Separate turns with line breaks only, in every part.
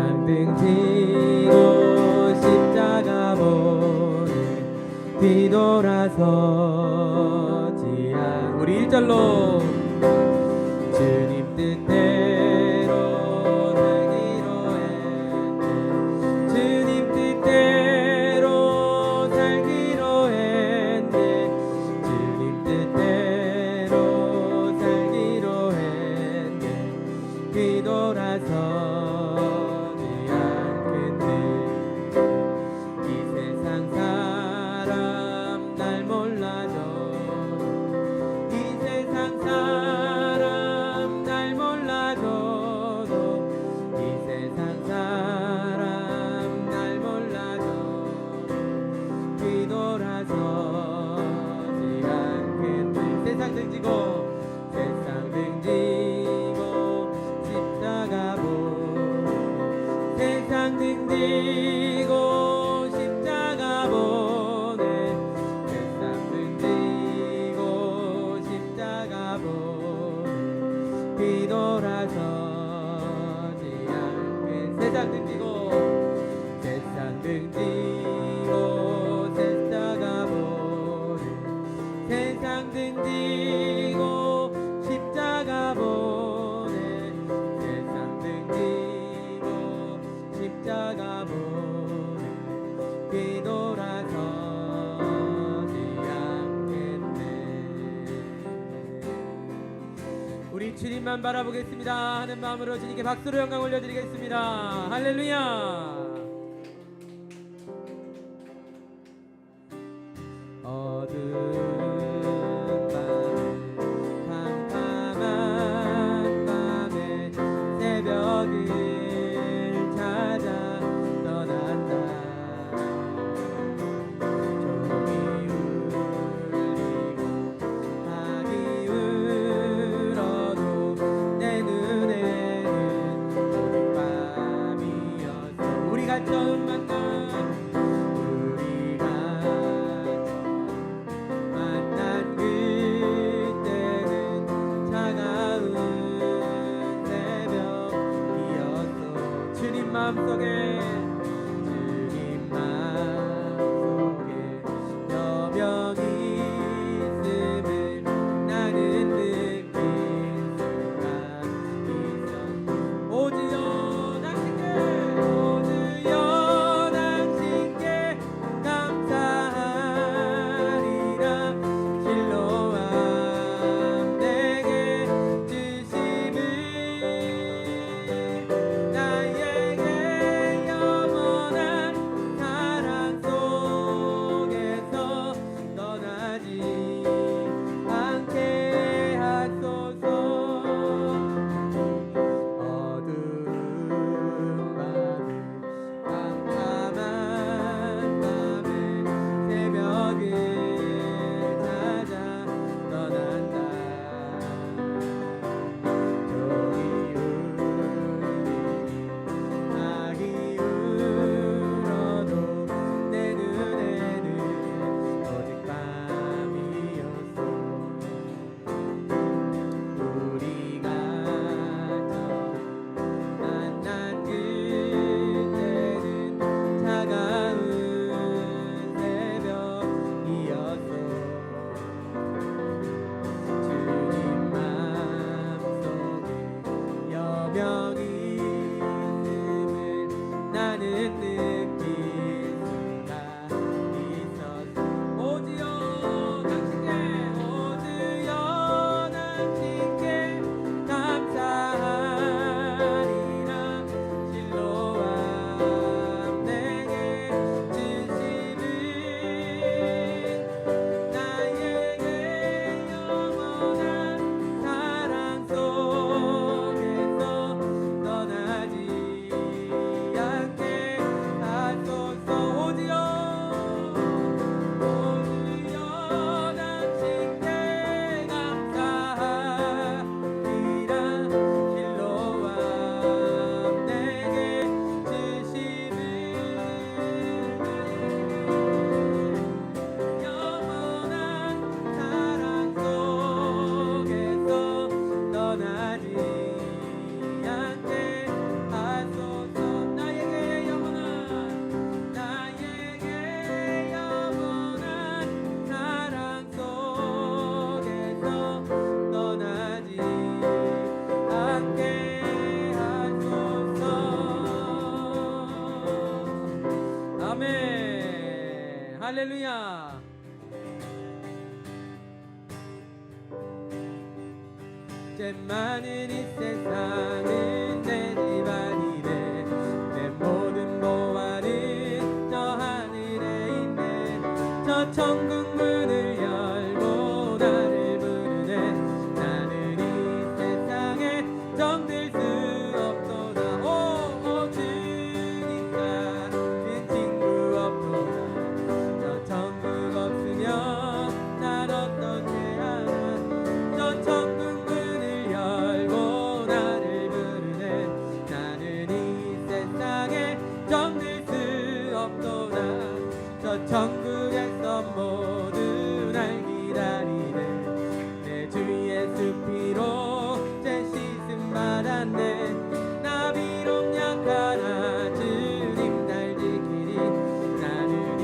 세상 등지고 십자가 보내 뒤돌아서지 않 우리 1절로 주님 뜻대로 살기로 했네 주님 뜻대로 살기로 했네 주님 뜻대로 살기로 했네 뒤돌아서지 않겠네 이 세상 사람 날 몰라도 이 세상 사람 날 몰라도 이 세상 사람 날 몰라도 뒤돌아서지 않겠네 세상 등지고 세상 등지고 십자가 보내 세상 등지고 십자가 보내 세상 등지고 십자가 보내 뒤돌아서지 않게 세상 등지고 세상 등지고 십자가 보내 세상 등지고 십자가 보내 세상 등지고 십자가 보내 뒤돌아서지 않겠네 우리 주님만 바라보겠습니다 하는 마음으로 주님께 박수로 영광 올려드리겠습니다 할렐루야 어두운 밤 캄캄한 밤에 새벽을 찾아 떠난다 종이 울리고 학이 울어도 내 눈에는 오늘 밤이었어 우리가 처음 만난 마음속에 주님 마음속에 여병이 있음을 나는 느낄 수가 있어 오지요 당신께 오지요 당신께 감사하리라 실로암 내게 주심을 나에게 영원한 사랑 속에서 떠나지 않게 하소서 어두운 밤에 깜깜한 밤에 새벽을 찾아 떠난다 종이 울리니 학이 울어도 내 눈에는 오직 밤이었어 우리가 처음 만난 그때는 차가운 새벽이었어 주님 마음속에 여병이 있음을 나는 느낄 수가 있었어 오지요 당신께 오지요 당신께 감사하리라 실로암 내게 주심을 나에게 영원한 사랑 속에서 떠나지 않게 할렐루야. 죄 많은 이 세상은 내 집 아니래. 내 모든 보화는 저 하늘에 있네. 저 천국 문을 열고 나를 부르네. 나는 이 세상에 정들 수 없도다. 오 주님 같은 친구 없도다. 저 천국 없으면 날 어떻게 하나. 저 천국 문을 열고 나를 부르네. 나는 이 세상에 정들 수 없도다. 저 천국에서 모두 날 기다리네. 내 주 예수 피로 제 씻음 받았네. 나 비록 약하나 주님 날 지키리. 나는 이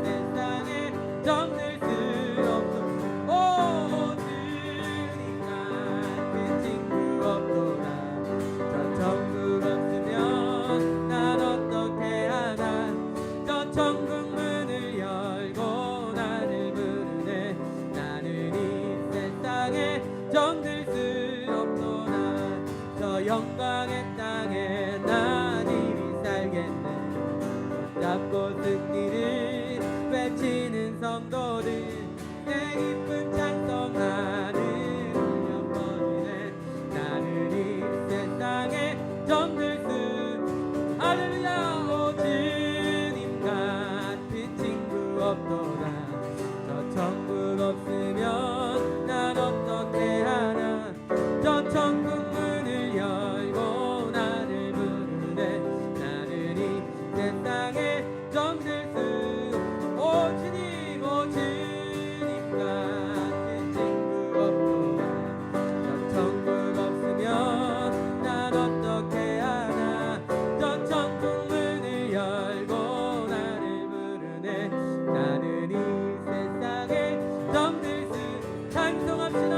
세상에 정들 수 없도다. 오 주님 같은 친구 없도다. 저 천국 없으면 난 어떻게 하나. 저 천국 문을 열고 나를 부르네. 나는 이 세상에 정들 수 없도다. 저 영광의 땅에 난 이리 살겠네. 잡고 승리를 외치는 성도들 내 기쁜 찬송하는 울려 퍼지네. 나는 이 세상에 정들 수 할렐루야. 오 주님 같은 친구 없도다. 저 천국 없으면 난 어떻게 하나. 저 천국 문을 열고 나를 부르네. 나는 이 세상에 정들 수. 오 주님 같은 친구 없도다. 저 천국 없으면 난 어떻게 하나. 저 천국 문을 열고 나를 부르네. 나는 이 세상에 정들 수. 찬송합시다.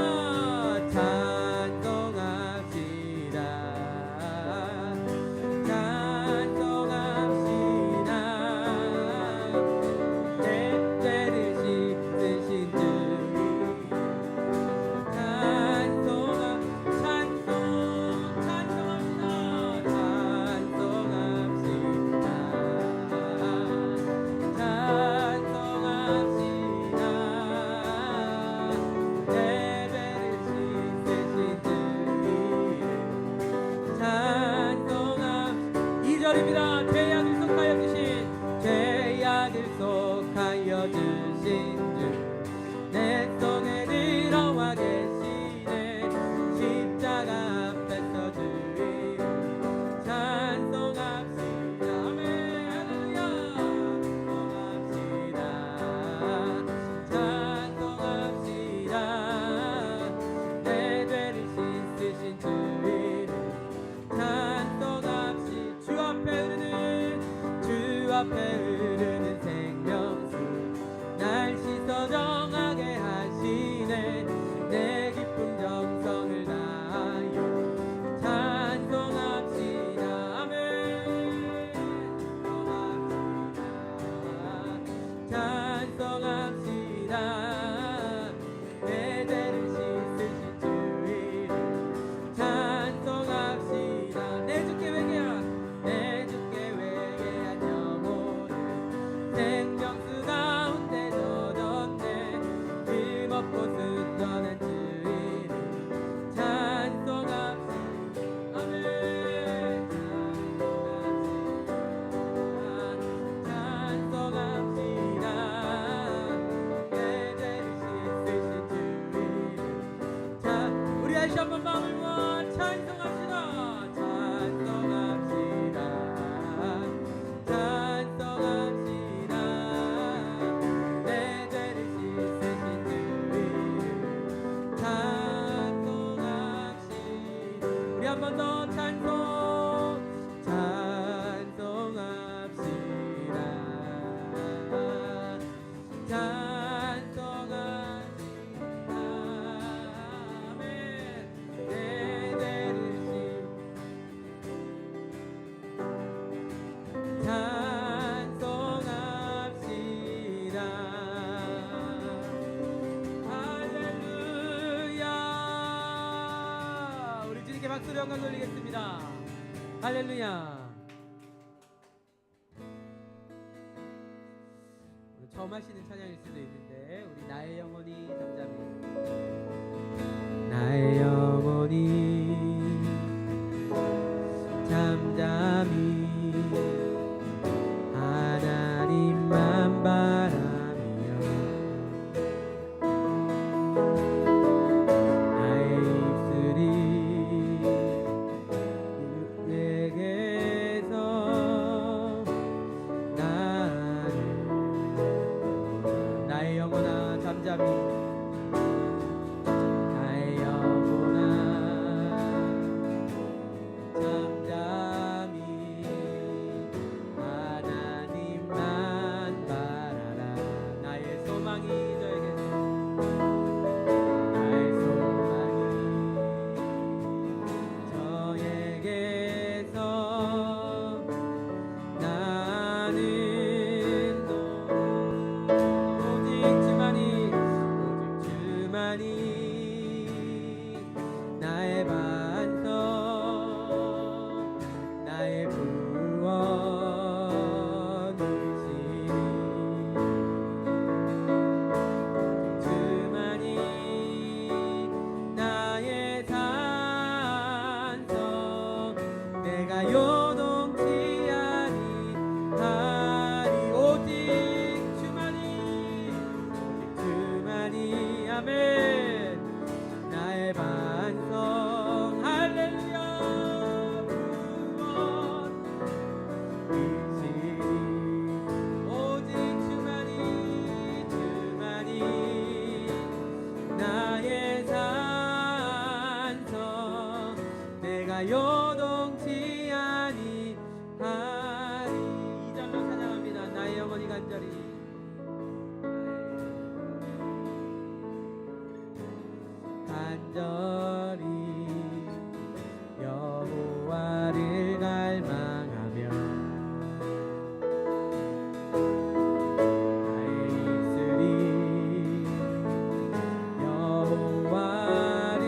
앞에 흐르는 생명수 날 씻어 정하게 하시네. 내 기쁨 정성을 다하여 찬송합시다. 아멘. 찬송합시다. 내 죄를 씻으신 주 이름 찬송합시다. 내 주께 회개한 내 주께 회개한 영혼을 박수로 영광 돌리겠습니다. 할렐루야. 오늘 처음 하시는 찬양일 수도 있는데 우리 나의 영혼이 잠잠히 나의 영혼이 잠잠히 하나님만 바라며 나의 입술이 내게서 나의 영혼아 잠잠히 나의 영혼아 잠잠히 하나님만 바라라. 나의 소망이 저에게서 나의 소망이 저에게서 나는 오직 주만이 나의 반석 나의 구원이시니 주만이 나의 산성 내가 요동치 아니하리. 오직 주만이 아멘 나의 반성 할렐루야 구원이시니 오직 주만이 나의 산성 내가 요동치 아니하리. 이 절로 찬양합니다. 나의 영혼이 간절히 여호와를 갈망하며 나의 입술이 여호와를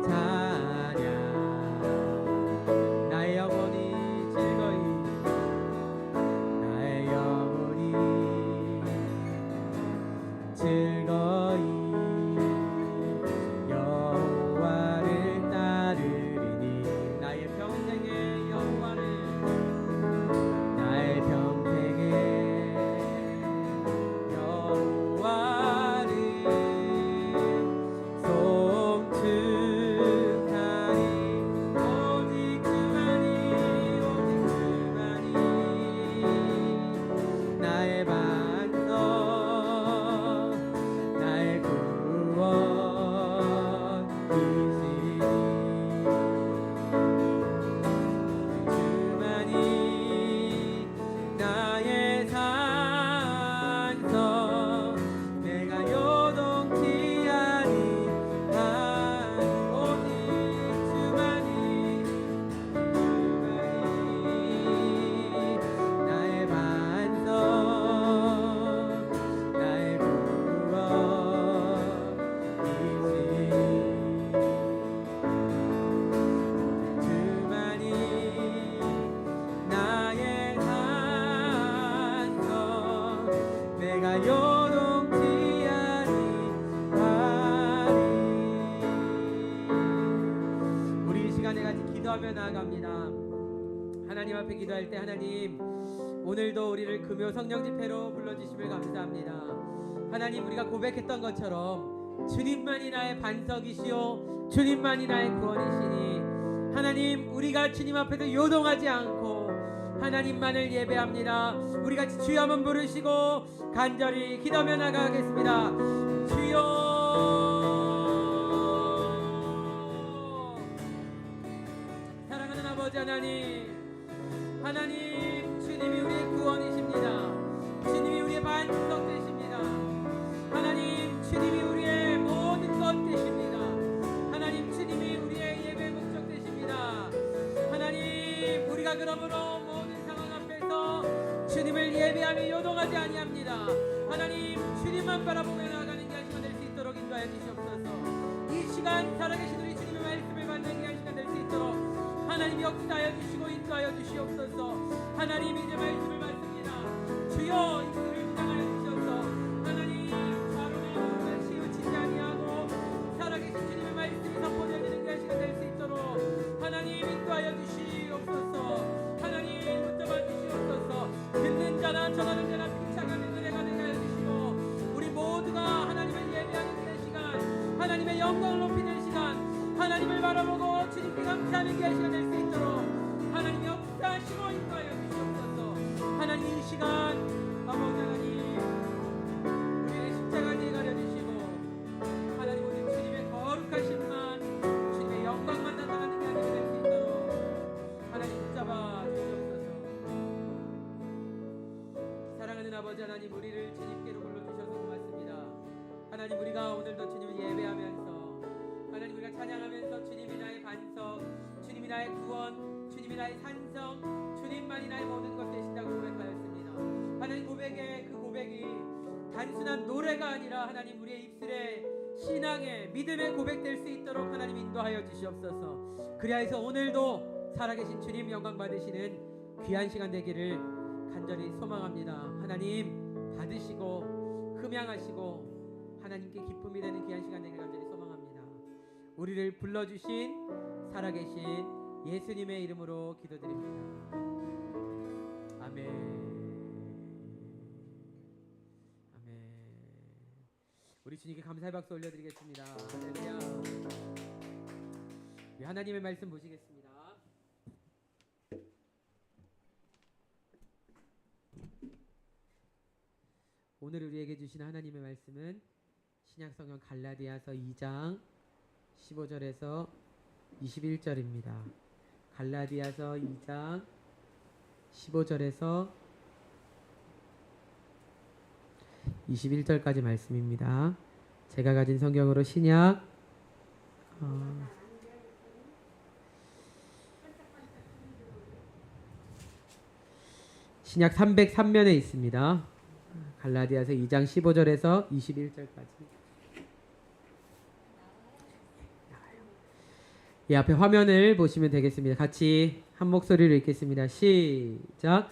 찬양 나의 영혼이 즐거이 나의 영혼이 즐거이 여호와를 따르리니 나의 평생의 여호와를 나의 평생의 여호와를 송축하리. 오직 주만이 나의 반석 나의 구원이시니 주만이 나의 산성 내가 요동치 아니하리. 오직 주만이 나의 반석 나의 구원이시니 주만이 나의 산성 내가 요동치 아니하리. 우리 이 시간에 같이 기도하며 나아갑니다. 하나님 앞에 기도할 때 하나님 오늘도 우리를 금요 성령 집회로 불러주심을 감사합니다. 하나님 우리가 고백했던 것처럼 주님만이 나의 반석이시오 주님만이 나의 구원이시니 하나님 우리가 주님 앞에서 요동하지 않고 하나님만을 예배합니다. 우리 같이 주여 한번 부르시고 간절히 기도하며 나가겠습니다. 주여 사랑하는 아버지 하나님 주님이 우리의 구원이십니다. 주님이 우리의 반석 되십니다. 하나님 주님이 우리의 모든 것 되십니다. 하나님 주님이 우리의 예배 목적 되십니다. 하나님 우리가 그러므로 모든 상황 앞에서 주님을 예배하며 요동하지 아니합니다. 하나님 주님만 바라보며 나아가는 게 시간 될 수 있도록 인도하여 주시옵소서. 이 시간 살아계신 우리 주님의 말씀 역사하여 주시고 인도하여 주시옵소서. 하나님 이제 말씀을 받습니다. 주여 이들을 주장하여 주셔서 하나님 바로를 치우치지 아니하고 살아계신 주님의 말씀이 선포되어지는 그 시간 될 수 있도록 하나님 인도하여 주시옵소서. 하나님 붙잡아 주시옵소서. 듣는 자나 전하는 자나 빙창하는 은혜가 되게 하여 주시고 우리 모두가 하나님을 예배하는 그 시간 하나님의 영광을 높이는 시간 하나님을 바라보고 주님께 감사하는 그 시간 될 수 있도록 하나님이 역사하시고 인도하여 주시옵소서. 하나님 이 시간 아버지 하나님 우리의 십자가 뒤에 가려주시고 하나님 오늘 주님의 거룩하심만 주님의 영광만 나타나는 게 아니게 될 수 있도록 하나님 붙잡아 주시옵소서. 사랑하는 아버지 하나님 우리를 주님께로 불러주셔서 고맙습니다. 하나님 우리가 오늘도 주님을 예배하면서 하나님 우리가 찬양하면서 주님이 나의 반석 주님이 나의 구원 주님이 나의 산성 주님만이 나의 모든 것 되신다고 고백하였습니다. 하나님 그 고백이 단순한 노래가 아니라 하나님 우리의 입술에 신앙의 믿음의 고백될 수 있도록 하나님 인도하여 주시옵소서. 그리하여서 오늘도 살아계신 주님 영광 받으시는 귀한 시간 되기를 간절히 소망합니다. 하나님 받으시고 흠양하시고 하나님께 기쁨이 되는 귀한 시간 되기를 간절히 소망합니다. 우리를 불러주신 살아계신 예수님의 이름으로 기도드립니다. 아멘. 아멘. 우리 주님께 감사의 박수 올려드리겠습니다. 할렐루야. 우리 하나님의 말씀 보시겠습니다. 오늘 우리에게 주신 하나님의 말씀은 신약성경 갈라디아서 2장 15절에서 21절입니다. 갈라디아서 2장 15절에서 21절까지 말씀입니다. 제가 가진 성경으로 신약 신약 303면에 있습니다. 갈라디아서 2장 15절에서 21절까지. 이 앞에 화면을 보시면 되겠습니다. 같이 한 목소리로 읽겠습니다. 시작.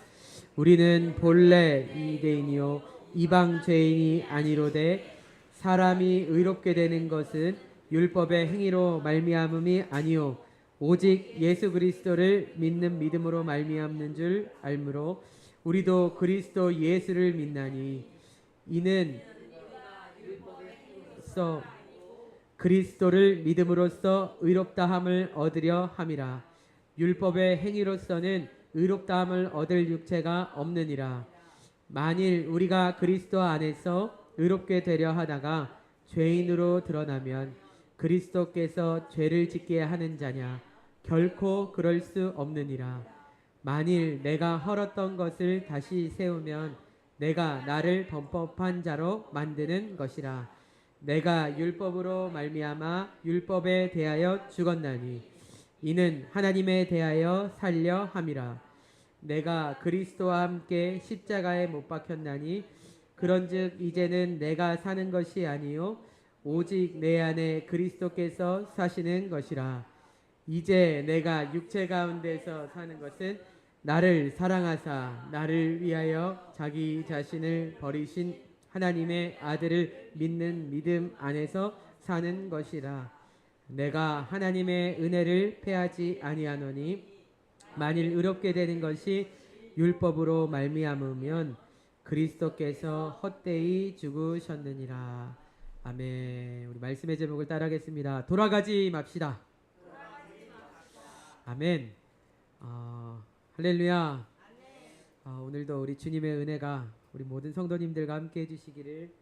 우리는 본래 유대인이요 이방 죄인이 아니로되 사람이 의롭게 되는 것은 율법의 행위로 말미암음이 아니요 오직 예수 그리스도를 믿는 믿음으로 말미암는 줄 알므로 우리도 그리스도 예수를 믿나니 이는 그리스도를 믿음으로써 의롭다함을 얻으려 함이라. 율법의 행위로서는 의롭다함을 얻을 육체가 없느니라. 만일 우리가 그리스도 안에서 의롭게 되려 하다가 죄인으로 드러나면 그리스도께서 죄를 짓게 하는 자냐? 결코 그럴 수 없느니라. 만일 내가 헐었던 것을 다시 세우면 내가 나를 범법한 자로 만드는 것이라. 내가 율법으로 말미암아 율법에 대하여 죽었나니 이는 하나님에 대하여 살려 함이라. 내가 그리스도와 함께 십자가에 못 박혔나니 그런즉 이제는 내가 사는 것이 아니요 오직 내 안에 그리스도께서 사시는 것이라. 이제 내가 육체 가운데서 사는 것은 나를 사랑하사 나를 위하여 자기 자신을 버리신 하나님의 아들을 믿는 믿음 안에서 사는 것이라. 내가 하나님의 은혜를 패하지 아니하노니 만일 의롭게 되는 것이 율법으로 말미암으면 그리스도께서 헛되이 죽으셨느니라. 아멘. 우리 말씀의 제목을 따라하겠습니다. 돌아가지 맙시다. 아멘. 할렐루야. 오늘도 우리 주님의 은혜가 우리 모든 성도님들과 함께 해주시기를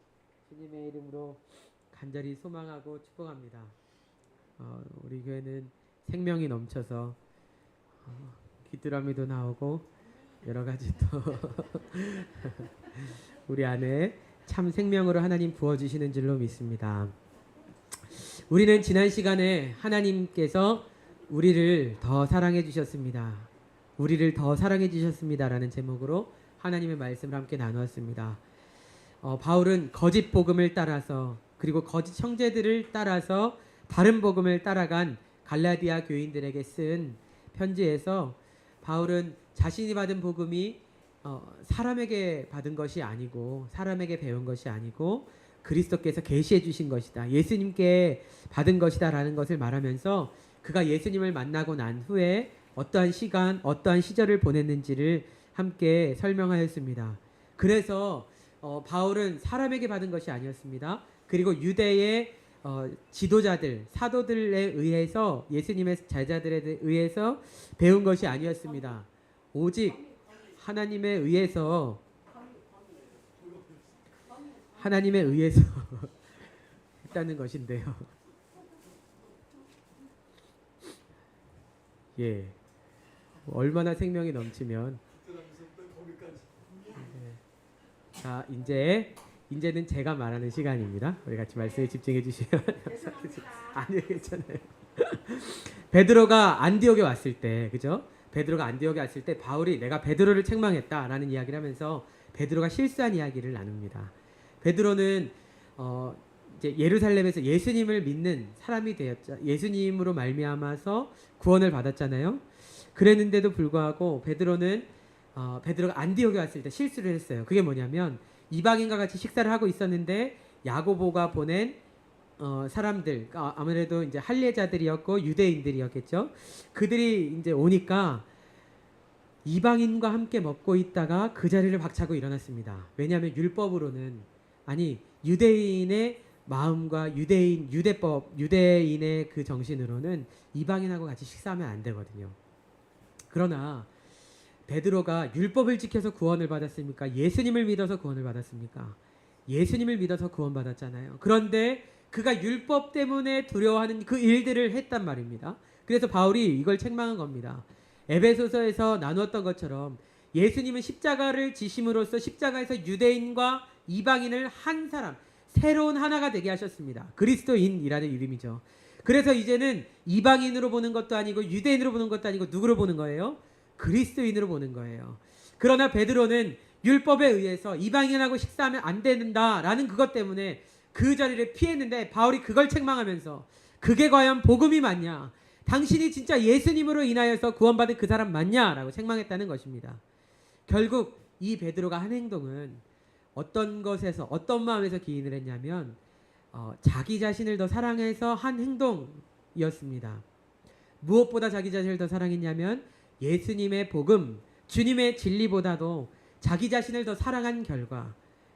주님의 이름으로 간절히 소망하고 축복합니다. 우리 교회는 생명이 넘쳐서 귀뚜라미도 나오고 여러 가지 또 우리 안에 참 생명으로 하나님 부어주시는 줄로 믿습니다. 우리는 지난 시간에 하나님께서 우리를 더 사랑해 주셨습니다. 우리를 더 사랑해 주셨습니다라는 제목으로 하나님의 말씀을 함께 나누었습니다. 바울은 거짓 복음을 따라서 그리고 거짓 형제들을 따라서 다른 복음을 따라간 갈라디아 교인들에게 쓴 편지에서 바울은 자신이 받은 복음이 사람에게 받은 것이 아니고 사람에게 배운 것이 아니고 그리스도께서 계시해 주신 것이다. 예수님께 받은 것이다라는 것을 말하면서 그가 예수님을 만나고 난 후에 어떠한 시간, 어떠한 시절을 보냈는지를 함께 설명하였습니다. 그래서 바울은 사람에게 받은 것이 아니었습니다. 그리고 유대의 지도자들, 사도들에 의해서 예수님의 제자들에 의해서 배운 것이 아니었습니다. 오직 하나님에 의해서 했다는 것인데요. 예, 얼마나 생명이 넘치면. 자, 이제는 제가 말하는 시간입니다. 우리 같이 말씀에 집중해 주시면 아니요, 괜찮아요. 베드로가 안디옥에 왔을 때, 그죠? 베드로가 안디옥에 왔을 때 바울이 내가 베드로를 책망했다라는 이야기를 하면서 베드로가 실수한 이야기를 나눕니다. 베드로는 이제 예루살렘에서 예수님을 믿는 사람이 되었죠. 예수님으로 말미암아서 구원을 받았잖아요. 그랬는데도 불구하고 베드로가 안디옥에 왔을 때 실수를 했어요. 그게 뭐냐면 이방인과 같이 식사를 하고 있었는데 야고보가 보낸 사람들, 아무래도 이제 할례자들이었고 유대인들이었겠죠. 그들이 이제 오니까 이방인과 함께 먹고 있다가 그 자리를 박차고 일어났습니다. 왜냐하면 율법으로는, 아니 유대인의 마음과 유대인의 그 정신으로는 이방인하고 같이 식사하면 안 되거든요. 그러나 베드로가 율법을 지켜서 구원을 받았습니까? 예수님을 믿어서 구원을 받았습니까? 예수님을 믿어서 구원받았잖아요. 그런데 그가 율법 때문에 두려워하는 그 일들을 했단 말입니다. 그래서 바울이 이걸 책망한 겁니다. 에베소서에서 나누었던 것처럼 예수님은 십자가를 지심으로써 십자가에서 유대인과 이방인을 한 사람, 새로운 하나가 되게 하셨습니다. 그리스도인이라는 이름이죠. 그래서 이제는 이방인으로 보는 것도 아니고 유대인으로 보는 것도 아니고 누구로 보는 거예요? 그리스도인으로 보는 거예요. 그러나 베드로는 율법에 의해서 이방인하고 식사하면 안 된다라는 그것 때문에 그 자리를 피했는데 바울이 그걸 책망하면서 그게 과연 복음이 맞냐? 당신이 진짜 예수님으로 인하여서 구원받은 그 사람 맞냐라고 책망했다는 것입니다. 결국 이 베드로가 한 행동은 어떤 것에서, 어떤 마음에서 기인을 했냐면 자기 자신을 더 사랑해서 한 행동이었습니다. 무엇보다 자기 자신을 더 사랑했냐면 예수님의 복음, 주님의 진리보다도 자기 자신을 더 사랑한 결과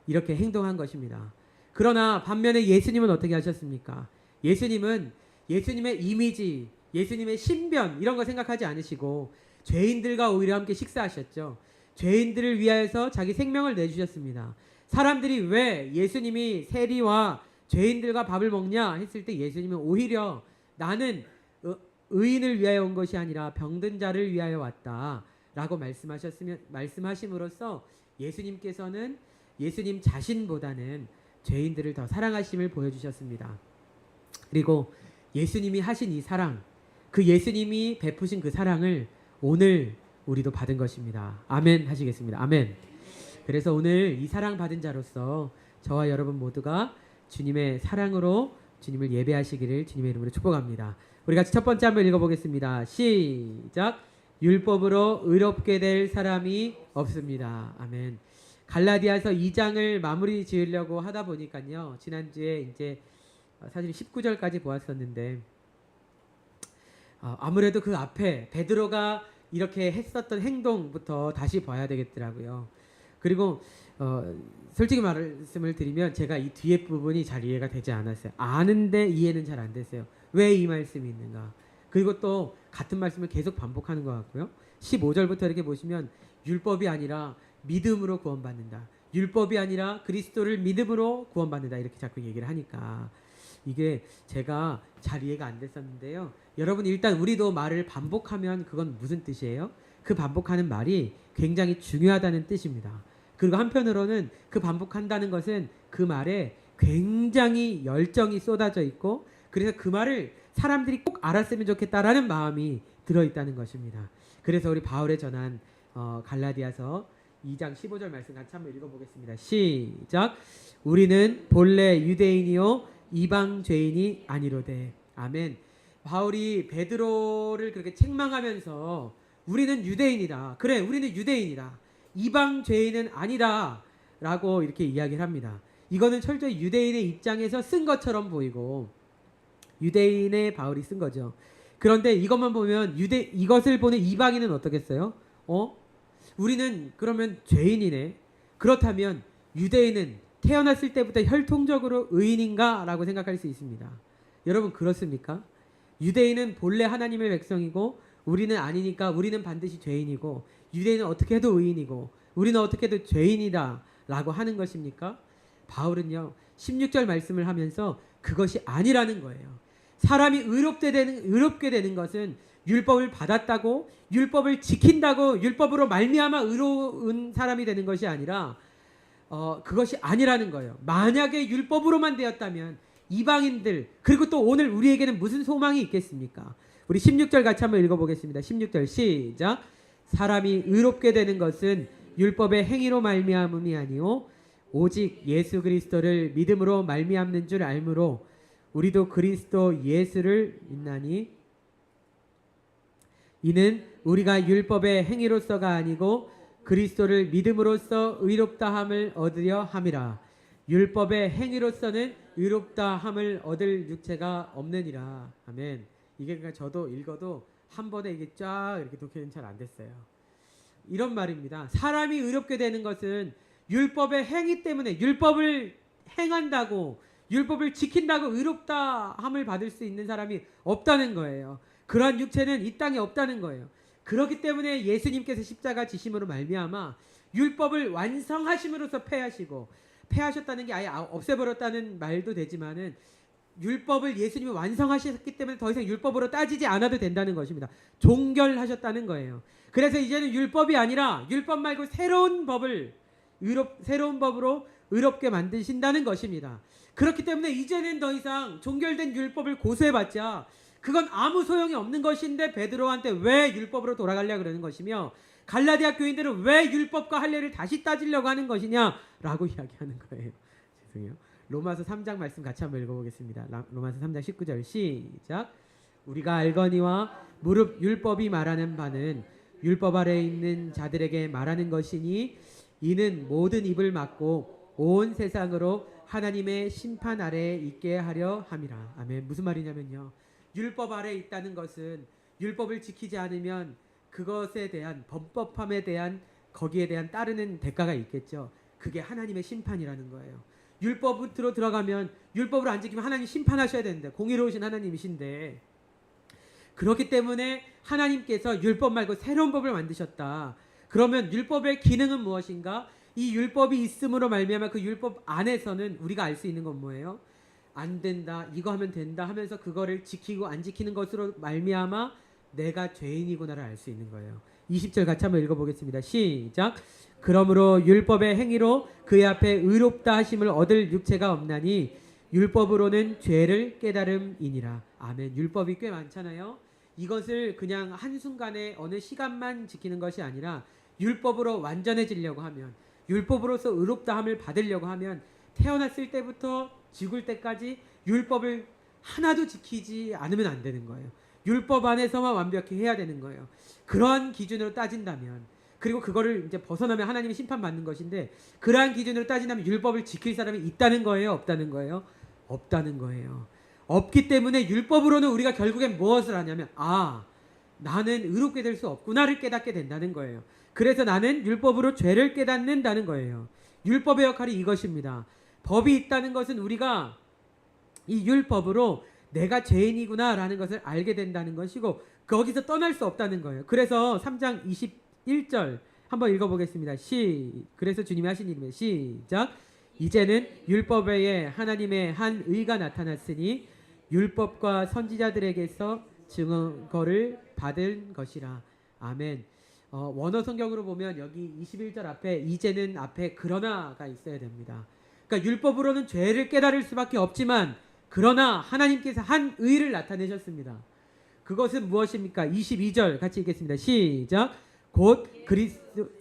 이렇게 행동한 것입니다. 그러나 반면에 예수님은 어떻게 하셨습니까? 예수님은 예수님의 이미지, 예수님의 신변 이런 거 생각하지 않으시고 죄인들과 오히려 함께 식사하셨죠. 죄인들을 위하여서 자기 생명을 내주셨습니다. 사람들이 왜 예수님이 세리와 죄인들과 밥을 먹냐 했을 때 예수님은 오히려 나는 의인을 위하여 온 것이 아니라 병든 자를 위하여 왔다라고 말씀하심으로써 예수님께서는 예수님 자신보다는 죄인들을 더 사랑하심을 보여주셨습니다. 그리고 예수님이 하신 이 사랑, 그 예수님이 베푸신 그 사랑을 오늘 우리도 받은 것입니다. 아멘 하시겠습니다. 아멘. 그래서 오늘 이 사랑 받은 자로서 저와 여러분 모두가 주님의 사랑으로 주님을 예배하시기를 주님의 이름으로 축복합니다. 우리 같이 첫 번째 한번 읽어보겠습니다. 시작. 율법으로 의롭게 될 사람이 없습니다. 아멘. 갈라디아서 2장을 마무리 지으려고 하다 보니까요. 지난주에 이제 사실 19절까지 보았었는데 아무래도 그 앞에 베드로가 이렇게 했었던 행동부터 다시 봐야 되겠더라고요. 그리고 솔직히 말씀을 드리면 제가 이 뒤에 부분이 잘 이해가 되지 않았어요. 아는데 이해는 잘 안 됐어요. 왜 이 말씀이 있는가? 그리고 또 같은 말씀을 계속 반복하는 것 같고요. 15절부터 이렇게 보시면 율법이 아니라 믿음으로 구원받는다. 율법이 아니라 그리스도를 믿음으로 구원받는다. 이렇게 자꾸 얘기를 하니까 이게 제가 잘 이해가 안 됐었는데요. 여러분 일단 우리도 말을 반복하면 그건 무슨 뜻이에요? 그 반복하는 말이 굉장히 중요하다는 뜻입니다. 그리고 한편으로는 그 반복한다는 것은 그 말에 굉장히 열정이 쏟아져 있고 그래서 그 말을 사람들이 꼭 알았으면 좋겠다라는 마음이 들어있다는 것입니다. 그래서 우리 바울의 전한 갈라디아서 2장 15절 말씀 같이 한번 읽어보겠습니다. 시작. 우리는 본래 유대인이요 이방 죄인이 아니로되. 아멘. 바울이 베드로를 그렇게 책망하면서 우리는 유대인이다. 그래, 우리는 유대인이다. 이방 죄인은 아니다. 라고 이렇게 이야기를 합니다. 이거는 철저히 유대인의 입장에서 쓴 것처럼 보이고 유대인의 바울이 쓴 거죠. 그런데 이것만 보면 이것을 보는 이방인은 어떻겠어요? 우리는 그러면 죄인이네. 그렇다면 유대인은 태어났을 때부터 혈통적으로 의인인가? 라고 생각할 수 있습니다. 여러분 그렇습니까? 유대인은 본래 하나님의 백성이고 우리는 아니니까 우리는 반드시 죄인이고 유대인은 어떻게 해도 의인이고 우리는 어떻게 해도 죄인이다 라고 하는 것입니까? 바울은요 16절 말씀을 하면서 그것이 아니라는 거예요. 사람이 의롭게 되는 것은 율법을 받았다고 율법을 지킨다고 율법으로 말미암아 의로운 사람이 되는 것이 아니라 그것이 아니라는 거예요. 만약에 율법으로만 되었다면 이방인들 그리고 또 오늘 우리에게는 무슨 소망이 있겠습니까? 우리 16절 같이 한번 읽어보겠습니다. 16절 시작. 사람이 의롭게 되는 것은 율법의 행위로 말미암음이 아니오 오직 예수 그리스도를 믿음으로 말미암는 줄 알므로 우리도 그리스도 예수를 믿나니 이는 우리가 율법의 행위로서가 아니고 그리스도를 믿음으로써 의롭다함을 얻으려 함이라. 율법의 행위로서는 의롭다함을 얻을 육체가 없느니라. 아멘. 이게 그러니까 저도 읽어도 한 번에 이게 쫙 이렇게 독해는 잘 안 됐어요. 이런 말입니다. 사람이 의롭게 되는 것은 율법의 행위 때문에 율법을 행한다고 율법을 지킨다고 의롭다함을 받을 수 있는 사람이 없다는 거예요. 그러한 육체는 이 땅에 없다는 거예요. 그렇기 때문에 예수님께서 십자가 지심으로 말미암아 율법을 완성하심으로써 폐하셨다는 게 아예 없애버렸다는 말도 되지만은 율법을 예수님이 완성하셨기 때문에 더 이상 율법으로 따지지 않아도 된다는 것입니다. 종결하셨다는 거예요. 그래서 이제는 율법이 아니라 율법 말고 새로운 법으로 의롭게 만드신다는 것입니다. 그렇기 때문에 이제는 더 이상 종결된 율법을 고수해봤자 그건 아무 소용이 없는 것인데 베드로한테 왜 율법으로 돌아가려고 그러는 것이며 갈라디아 교인들은 왜 율법과 할례를 다시 따지려고 하는 것이냐라고 이야기하는 거예요. 죄송해요. 로마서 3장 말씀 같이 한번 읽어보겠습니다. 로마서 3장 19절 시작. 우리가 알거니와 무릇 율법이 말하는 바는 율법 아래에 있는 자들에게 말하는 것이니 이는 모든 입을 막고 온 세상으로 하나님의 심판 아래에 있게 하려 함이라. 아멘. 무슨 말이냐면요. 율법 아래에 있다는 것은 율법을 지키지 않으면 그것에 대한 범법함에 대한 거기에 대한 따르는 대가가 있겠죠. 그게 하나님의 심판이라는 거예요. 율법으로 들어가면 율법을 안 지키면 하나님 심판하셔야 되는데 공의로우신 하나님이신데 그렇기 때문에 하나님께서 율법 말고 새로운 법을 만드셨다. 그러면 율법의 기능은 무엇인가? 이 율법이 있음으로 말미암아 그 율법 안에서는 우리가 알 수 있는 건 뭐예요? 안 된다, 이거 하면 된다 하면서 그거를 지키고 안 지키는 것으로 말미암아 내가 죄인이구나를 알 수 있는 거예요. 20절 같이 한번 읽어보겠습니다. 시작. 그러므로 율법의 행위로 그의 앞에 의롭다 하심을 얻을 육체가 없나니 율법으로는 죄를 깨달음이니라. 아멘. 율법이 꽤 많잖아요. 이것을 그냥 한순간에 어느 시간만 지키는 것이 아니라 율법으로 완전해지려고 하면 율법으로서 의롭다함을 받으려고 하면 태어났을 때부터 죽을 때까지 율법을 하나도 지키지 않으면 안 되는 거예요. 율법 안에서만 완벽히 해야 되는 거예요. 그러한 기준으로 따진다면 그리고 그거를 이제 벗어나면 하나님이 심판받는 것인데 그러한 기준으로 따진다면 율법을 지킬 사람이 있다는 거예요? 없다는 거예요? 없다는 거예요. 없기 때문에 율법으로는 우리가 결국엔 무엇을 하냐면 나는 의롭게 될 수 없구나를 깨닫게 된다는 거예요. 그래서 나는 율법으로 죄를 깨닫는다는 거예요. 율법의 역할이 이것입니다. 법이 있다는 것은 우리가 이 율법으로 내가 죄인이구나 라는 것을 알게 된다는 것이고 거기서 떠날 수 없다는 거예요. 그래서 3장 21절 한번 읽어보겠습니다. 그래서 주님이 하신 일입니다. 시작. 이제는 율법 외에 하나님의 한 의가 나타났으니 율법과 선지자들에게서 증거를 받은 것이라. 아멘. 원어 성경으로 보면 여기 21절 앞에 이제는 앞에 그러나가 있어야 됩니다. 그러니까 율법으로는 죄를 깨달을 수밖에 없지만 그러나 하나님께서 한 의를 나타내셨습니다. 그것은 무엇입니까? 22절 같이 읽겠습니다. 시작. 곧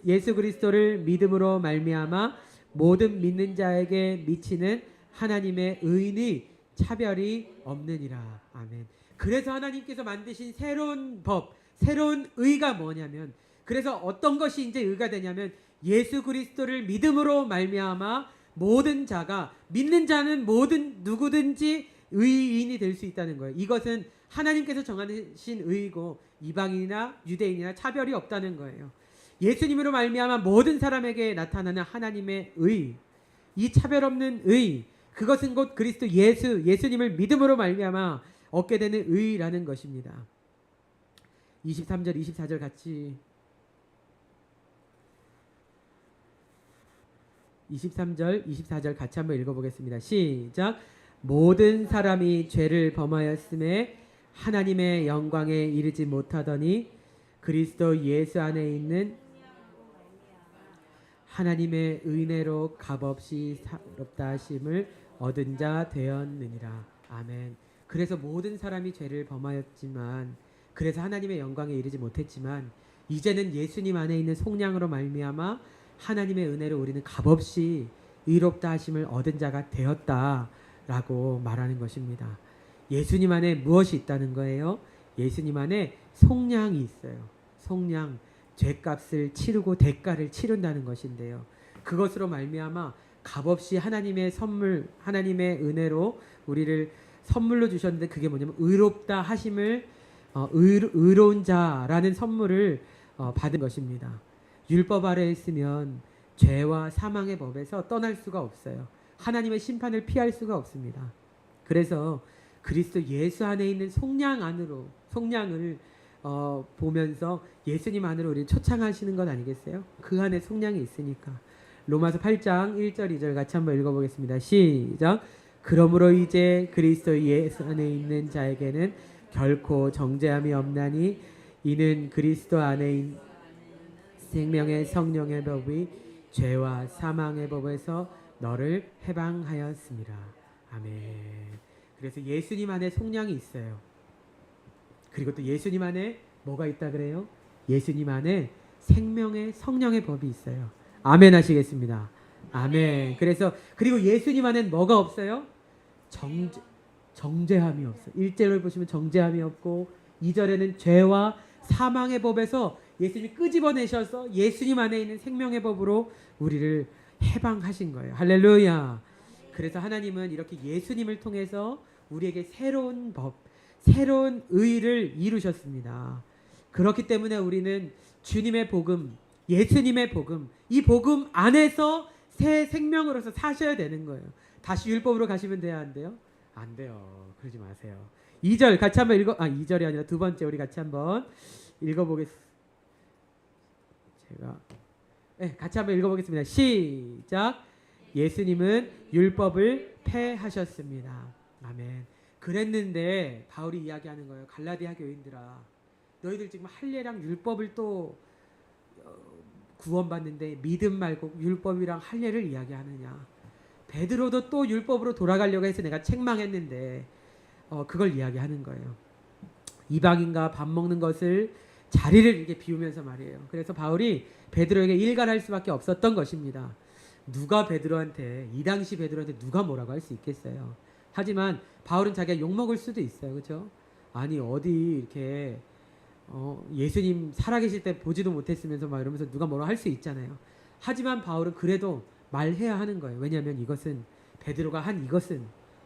예수 그리스도를 믿음으로 말미암아 모든 믿는 자에게 미치는 하나님의 의인이 차별이 없느니라. 아멘. 그래서 하나님께서 만드신 새로운 법, 새로운 의가 뭐냐면, 그래서 어떤 것이 이제 의가 되냐면 예수 그리스도를 믿음으로 말미암아 모든 자가, 믿는 자는 모든 누구든지 의인이 될 수 있다는 거예요. 이것은 하나님께서 정하신 의이고 이방인이나 유대인이나 차별이 없다는 거예요. 예수님으로 말미암아 모든 사람에게 나타나는 하나님의 의, 이 차별 없는 의, 그것은 곧 그리스도 예수님을 믿음으로 말미암아 얻게 되는 의라는 것입니다. 23절 24절 같이 23절 24절 같이 한번 읽어보겠습니다. 시작. 모든 사람이 죄를 범하였음에 하나님의 영광에 이르지 못하더니 그리스도 예수 안에 있는 하나님의 은혜로 값없이 사롭다 하심을 얻은 자 되었느니라. 아멘. 그래서 모든 사람이 죄를 범하였지만, 그래서 하나님의 영광에 이르지 못했지만, 이제는 예수님 안에 있는 속량으로 말미암아 하나님의 은혜로 우리는 값없이 의롭다 하심을 얻은 자가 되었다라고 말하는 것입니다. 예수님 안에 무엇이 있다는 거예요? 예수님 안에 속량이 있어요. 속량, 죄값을 치르고 대가를 치른다는 것인데요. 그것으로 말미암아 값없이 하나님의 선물, 하나님의 은혜로 우리를 선물로 주셨는데, 그게 뭐냐면 의롭다 하심을 의로운 자라는 선물을 받은 것입니다. 율법 아래에 있으면 죄와 사망의 법에서 떠날 수가 없어요. 하나님의 심판을 피할 수가 없습니다. 그래서 그리스도 예수 안에 있는 속량 안으로, 속량을 보면서 예수님 안으로 우리를 초청하시는 것 아니겠어요? 그 안에 속량이 있으니까. 로마서 8장 1절 2절 같이 한번 읽어보겠습니다. 시작. 그러므로 이제 그리스도 예수 안에 있는 자에게는 결코 정죄함이 없나니 이는 그리스도 안에 있는 생명의 성령의 법이 죄와 사망의 법에서 너를 해방하였습니다. 아멘. 그래서 예수님 안에 속량이 있어요. 그리고 또 예수님 안에 뭐가 있다 그래요? 예수님 안에 생명의 성령의 법이 있어요. 아멘 하시겠습니다. 아멘. 그래서 그리고 예수님 안에는 뭐가 없어요? 정죄함이 없어요. 1절을 보시면 정죄함이 없고 2절에는 죄와 사망의 법에서 예수님이 끄집어내셔서 예수님 안에 있는 생명의 법으로 우리를 해방하신 거예요. 할렐루야. 그래서 하나님은 이렇게 예수님을 통해서 우리에게 새로운 법, 새로운 의를 이루셨습니다. 그렇기 때문에 우리는 주님의 복음, 예수님의 복음, 이 복음 안에서 새 생명으로서 사셔야 되는 거예요. 다시 율법으로 가시면 돼야 안 돼요? 안 돼요. 그러지 마세요. 2절 같이 한번 2절이 아니라 두 번째 우리 같이 한번 읽어보겠습니다. 같이 한번 읽어보겠습니다. 시작. 예수님은 율법을 폐하셨습니다. 아멘. 그랬는데 바울이 이야기하는 거예요. 갈라디아 교인들아, 너희들 지금 할례랑 율법을 또 구원받는데 믿음 말고 율법이랑 할례를 이야기하느냐. 베드로도 또 율법으로 돌아가려고 해서 내가 책망했는데 그걸 이야기하는 거예요. 이방인과 밥 먹는 것을 자리를 이렇게 비우면서 말이에요. 그래서 바울이 베드로에게 일갈할 수밖에 없었던 것입니다. 누가 베드로한테, 이 당시 베드로한테 누가 뭐라고 할 수 있겠어요. 하지만 바울은 자기가 욕먹을 수도 있어요. 그렇죠? 아니 어디 이렇게 예수님 살아계실 때 보지도 못했으면서 막 이러면서 누가 뭐라 할 수 있잖아요. 하지만 바울은 그래도 말해야 하는 거예요. 왜냐하면 이것은 베드로가 한 이것은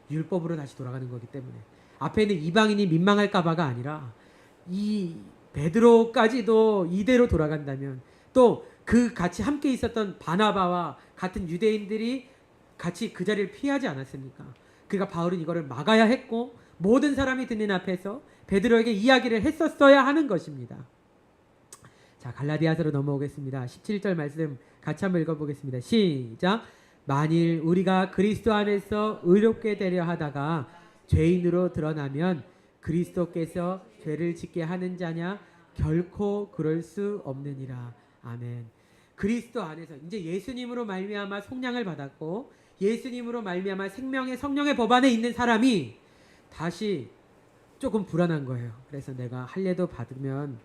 율법으로 다시 돌아가는 거기 때문에 앞에 있는 이방인이 민망할까 봐가 아니라 이 베드로까지도 이대로 돌아간다면 또 그 같이 함께 있었던 바나바와 같은 유대인들이 같이 그 자리를 피하지 않았습니까? 그러니까 바울은 이거를 막아야 했고 모든 사람이 듣는 앞에서 베드로에게 이야기를 했었어야 하는 것입니다. 자, 갈라디아서로 넘어오겠습니다. 17절 말씀 같이 한번 읽어보겠습니다. 시작. 만일 우리가 그리스도 안에서 의롭게 되려 하다가 죄인으로 드러나면 그리스도께서 죄를 짓게 하는 자냐? 결코 그럴 수 없느니라. 아멘. 그리스도 안에서 이제 예수님으로 말미암아 속량을 받았고 예수님으로 말미암아 생명의 성령의 법 안에 있는 사람이 다시 조금 불안한 거예요. 그래서 내가 할례도 받으면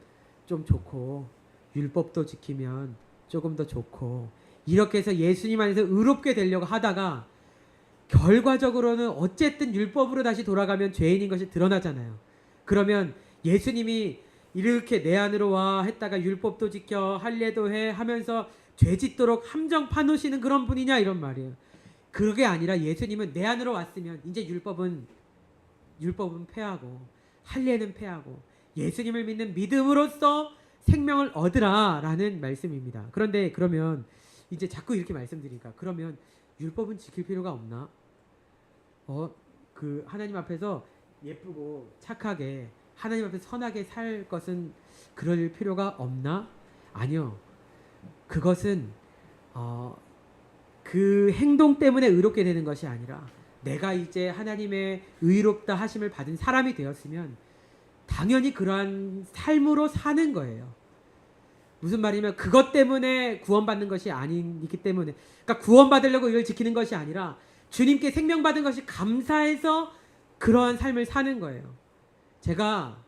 좀 좋고 율법도 지키면 조금 더 좋고 이렇게 해서 예수님 안에서 의롭게 되려고 하다가 결과적으로는 어쨌든 율법으로 다시 돌아가면 죄인인 것이 드러나잖아요. 그러면 예수님이 이렇게 내 안으로 와 했다가 율법도 지켜 할례도 해 하면서 죄 짓도록 함정 파놓으시는 그런 분이냐 이런 말이에요. 그게 아니라 예수님은 내 안으로 왔으면 이제 율법은 패하고 할례는 패하고 예수님을 믿는 믿음으로써 생명을 얻으라라는 말씀입니다. 그런데 그러면 이제 자꾸 이렇게 말씀드리니까 그러면 율법은 지킬 필요가 없나? 그 하나님 앞에서 예쁘고 착하게 하나님 앞에서 선하게 살 것은 그럴 필요가 없나? 아니요. 그것은 그 행동 때문에 의롭게 되는 것이 아니라 내가 이제 하나님의 의롭다 하심을 받은 사람이 되었으면 당연히 그러한 삶으로 사는 거예요. 무슨 말이냐면 그것 때문에 구원받는 것이 아니기 때문에, 그러니까 구원받으려고 이걸 지키는 것이 아니라 주님께 생명받은 것이 감사해서 그러한 삶을 사는 거예요. 제가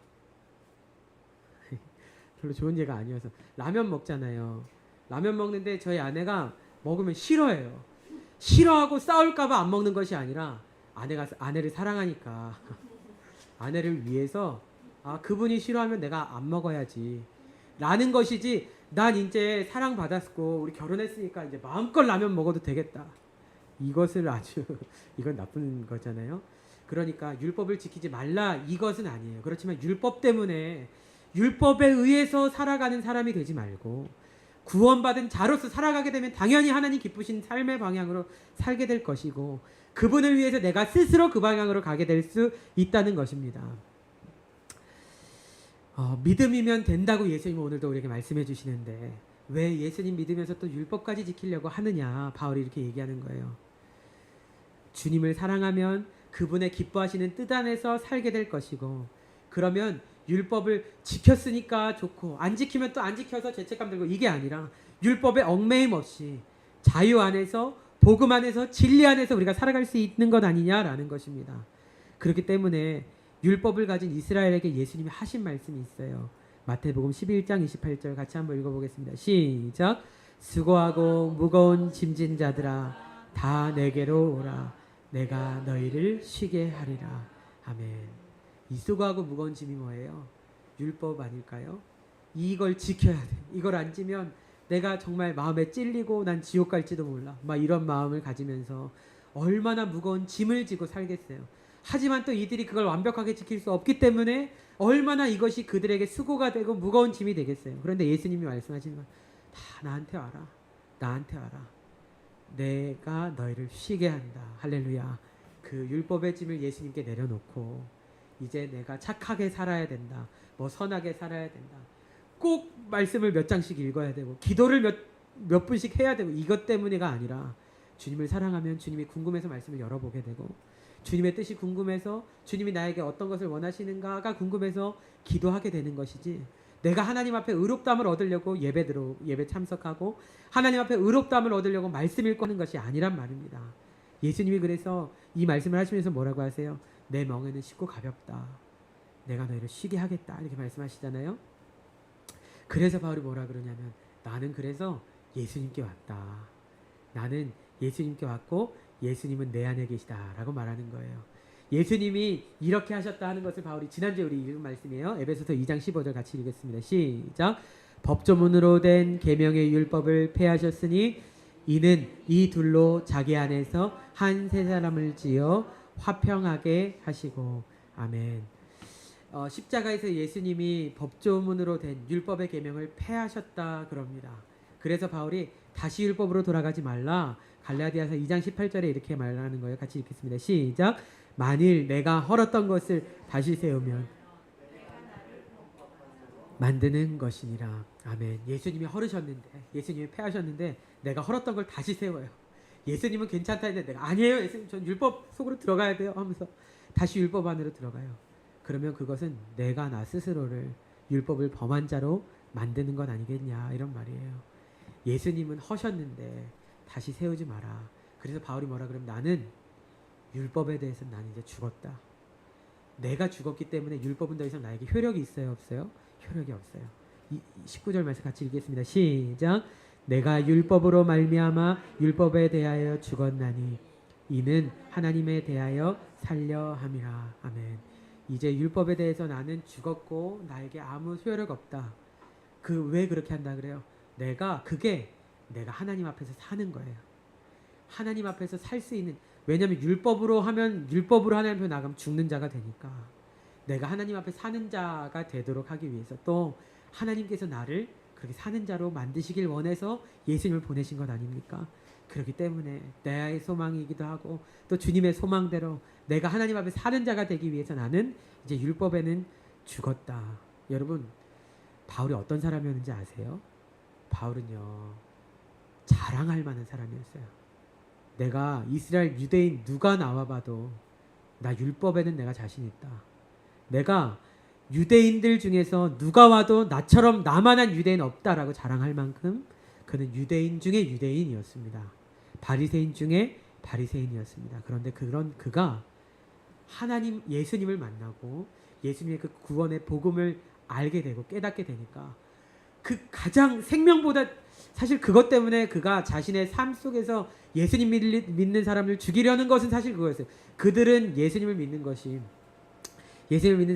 별로 좋은 예가 아니어서 라면 먹잖아요. 라면 먹는데 저희 아내가 먹으면 싫어해요. 싫어하고 싸울까봐 안 먹는 것이 아니라 아내를 사랑하니까 아내를 위해서 그분이 싫어하면 내가 안 먹어야지 라는 것이지, 난 이제 사랑받았고 우리 결혼했으니까 이제 마음껏 라면 먹어도 되겠다, 이것을 이건 나쁜 거잖아요. 그러니까 율법을 지키지 말라 이것은 아니에요. 그렇지만 율법 때문에 율법에 의해서 살아가는 사람이 되지 말고 구원받은 자로서 살아가게 되면 당연히 하나님 기쁘신 삶의 방향으로 살게 될 것이고 그분을 위해서 내가 스스로 그 방향으로 가게 될 수 있다는 것입니다. 믿음이면 된다고 예수님은 오늘도 우리에게 말씀해 주시는데 왜 예수님 믿으면서 또 율법까지 지키려고 하느냐, 바울이 이렇게 얘기하는 거예요. 주님을 사랑하면 그분의 기뻐하시는 뜻 안에서 살게 될 것이고, 그러면 율법을 지켰으니까 좋고 안 지키면 또 안 지켜서 죄책감 들고, 이게 아니라 율법에 얽매임 없이 자유 안에서 복음 안에서 진리 안에서 우리가 살아갈 수 있는 것 아니냐라는 것입니다. 그렇기 때문에 율법을 가진 이스라엘에게 예수님이 하신 말씀이 있어요. 마태복음 11장 28절 같이 한번 읽어보겠습니다. 시작. 수고하고 무거운 짐진 자들아 다 내게로 오라. 내가 너희를 쉬게 하리라. 아멘. 이 수고하고 무거운 짐이 뭐예요? 율법 아닐까요? 이걸 지켜야 돼. 이걸 안 지면 내가 정말 마음에 찔리고 난 지옥 갈지도 몰라, 막 이런 마음을 가지면서 얼마나 무거운 짐을 지고 살겠어요. 하지만 또 이들이 그걸 완벽하게 지킬 수 없기 때문에 얼마나 이것이 그들에게 수고가 되고 무거운 짐이 되겠어요. 그런데 예수님이 말씀하시는 건 다 나한테 와라. 나한테 와라. 내가 너희를 쉬게 한다. 할렐루야. 그 율법의 짐을 예수님께 내려놓고 이제 내가 착하게 살아야 된다, 뭐 선하게 살아야 된다, 꼭 말씀을 몇 장씩 읽어야 되고 기도를 몇 분씩 해야 되고, 이것 때문에가 아니라 주님을 사랑하면 주님이 궁금해서 말씀을 열어보게 되고 주님의 뜻이 궁금해서 주님이 나에게 어떤 것을 원하시는가가 궁금해서 기도하게 되는 것이지, 내가 하나님 앞에 의롭다함을 얻으려고 예배 참석하고 하나님 앞에 의롭다함을 얻으려고 말씀 읽고 하는 것이 아니란 말입니다. 예수님이 그래서 이 말씀을 하시면서 뭐라고 하세요? 내 멍에는 쉽고 가볍다. 내가 너희를 쉬게 하겠다. 이렇게 말씀하시잖아요. 그래서 바울이 뭐라 그러냐면 나는 그래서 예수님께 왔다. 나는 예수님께 왔고 예수님은 내 안에 계시다라고 말하는 거예요. 예수님이 이렇게 하셨다 하는 것을 바울이 지난주에 우리 읽은 말씀이에요. 에베소서 2장 15절 같이 읽겠습니다. 시작. 법조문으로 된 계명의 율법을 폐하셨으니 이는 이 둘로 자기 안에서 한 세 사람을 지어 화평하게 하시고. 아멘. 십자가에서 예수님이 법조문으로 된 율법의 계명을 폐하셨다 그럽니다. 그래서 바울이 다시 율법으로 돌아가지 말라, 갈라디아서 2장 18절에 이렇게 말하는 거예요. 같이 읽겠습니다. 시작. 만일 내가 헐었던 것을 다시 세우면 만드는 것이니라. 아멘. 예수님이 헐으셨는데, 예수님이 폐하셨는데 내가 헐었던 걸 다시 세워요. 예수님은 괜찮다 했는데 내가 아니에요, 예수님 전 율법 속으로 들어가야 돼요 하면서 다시 율법 안으로 들어가요. 그러면 그것은 내가 나 스스로를 율법을 범한 자로 만드는 것 아니겠냐, 이런 말이에요. 예수님은 허셨는데 다시 세우지 마라. 그래서 바울이 뭐라 그러면 나는 율법에 대해서는 나는 이제 죽었다. 내가 죽었기 때문에 율법은 더 이상 나에게 효력이 있어요, 없어요? 효력이 없어요. 19절 말씀 같이 읽겠습니다. 시작. 내가 율법으로 말미암아 율법에 대하여 죽었나니 이는 하나님에 대하여 살려 함이라. 아멘. 이제 율법에 대해서 나는 죽었고 나에게 아무 소요력 없다. 왜 그렇게 한다 그래요? 그게 내가 하나님 앞에서 사는 거예요. 하나님 앞에서 살 수 있는, 왜냐하면 율법으로 하나님 앞에 나가면 죽는 자가 되니까 내가 하나님 앞에 사는 자가 되도록 하기 위해서, 또 하나님께서 나를 그렇게 사는 자로 만드시길 원해서 예수님을 보내신 것 아닙니까? 그렇기 때문에 내 소망이기도 하고 또 주님의 소망대로 내가 하나님 앞에 사는 자가 되기 위해서 나는 이제 율법에는 죽었다. 여러분, 바울이 어떤 사람이었는지 아세요? 바울은요, 자랑할 만한 사람이었어요. 내가 이스라엘 유대인 누가 나와봐도 나 율법에는 내가 자신 있다. 내가 유대인들 중에서 누가 와도 나처럼 나만한 유대인 없다라고 자랑할 만큼 그는 유대인 중에 유대인이었습니다. 바리새인 중에 바리새인이었습니다. 그런데 그가 하나님 예수님을 만나고 예수님의 그 구원의 복음을 알게 되고 깨닫게 되니까 그 가장 생명보다, 사실 그것 때문에 그가 자신의 삶 속에서 예수님 믿는 사람을 죽이려는 것은 사실 그거였어요. 그들은 예수님을 믿는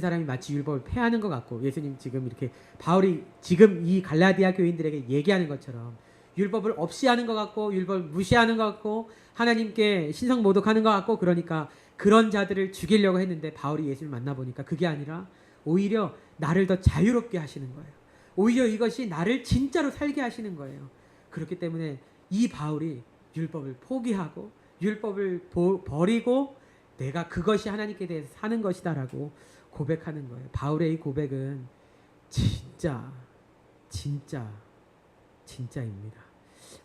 사람이 마치 율법을 폐하는 것 같고, 예수님 지금 이렇게 바울이 지금 이 갈라디아 교인들에게 얘기하는 것처럼 율법을 없이 하는 것 같고 율법을 무시하는 것 같고 하나님께 신성 모독하는 것 같고, 그러니까 그런 자들을 죽이려고 했는데 바울이 예수님을 만나보니까 그게 아니라 오히려 나를 더 자유롭게 하시는 거예요. 오히려 이것이 나를 진짜로 살게 하시는 거예요. 그렇기 때문에 이 바울이 율법을 포기하고 율법을 버리고 내가 그것이 하나님께 대해서 사는 것이다라고 고백하는 거예요. 바울의 이 고백은 진짜입니다.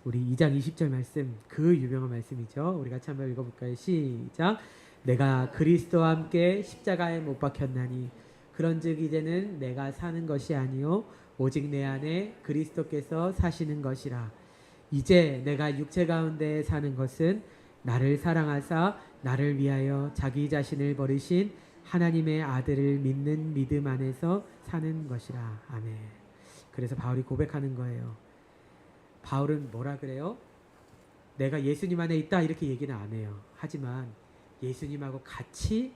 우리 2장 20절 말씀, 그 유명한 말씀이죠. 우리 같이 한번 읽어볼까요? 시작. 내가 그리스도와 함께 십자가에 못 박혔나니 그런즉 이제는 내가 사는 것이 아니요 오직 내 안에 그리스도께서 사시는 것이라. 이제 내가 육체 가운데 사는 것은 나를 사랑하사 나를 위하여 자기 자신을 버리신 하나님의 아들을 믿는 믿음 안에서 사는 것이라. 아멘. 그래서 바울이 고백하는 거예요. 바울은 뭐라 그래요? 내가 예수님 안에 있다 이렇게 얘기는 안 해요. 하지만 예수님하고 같이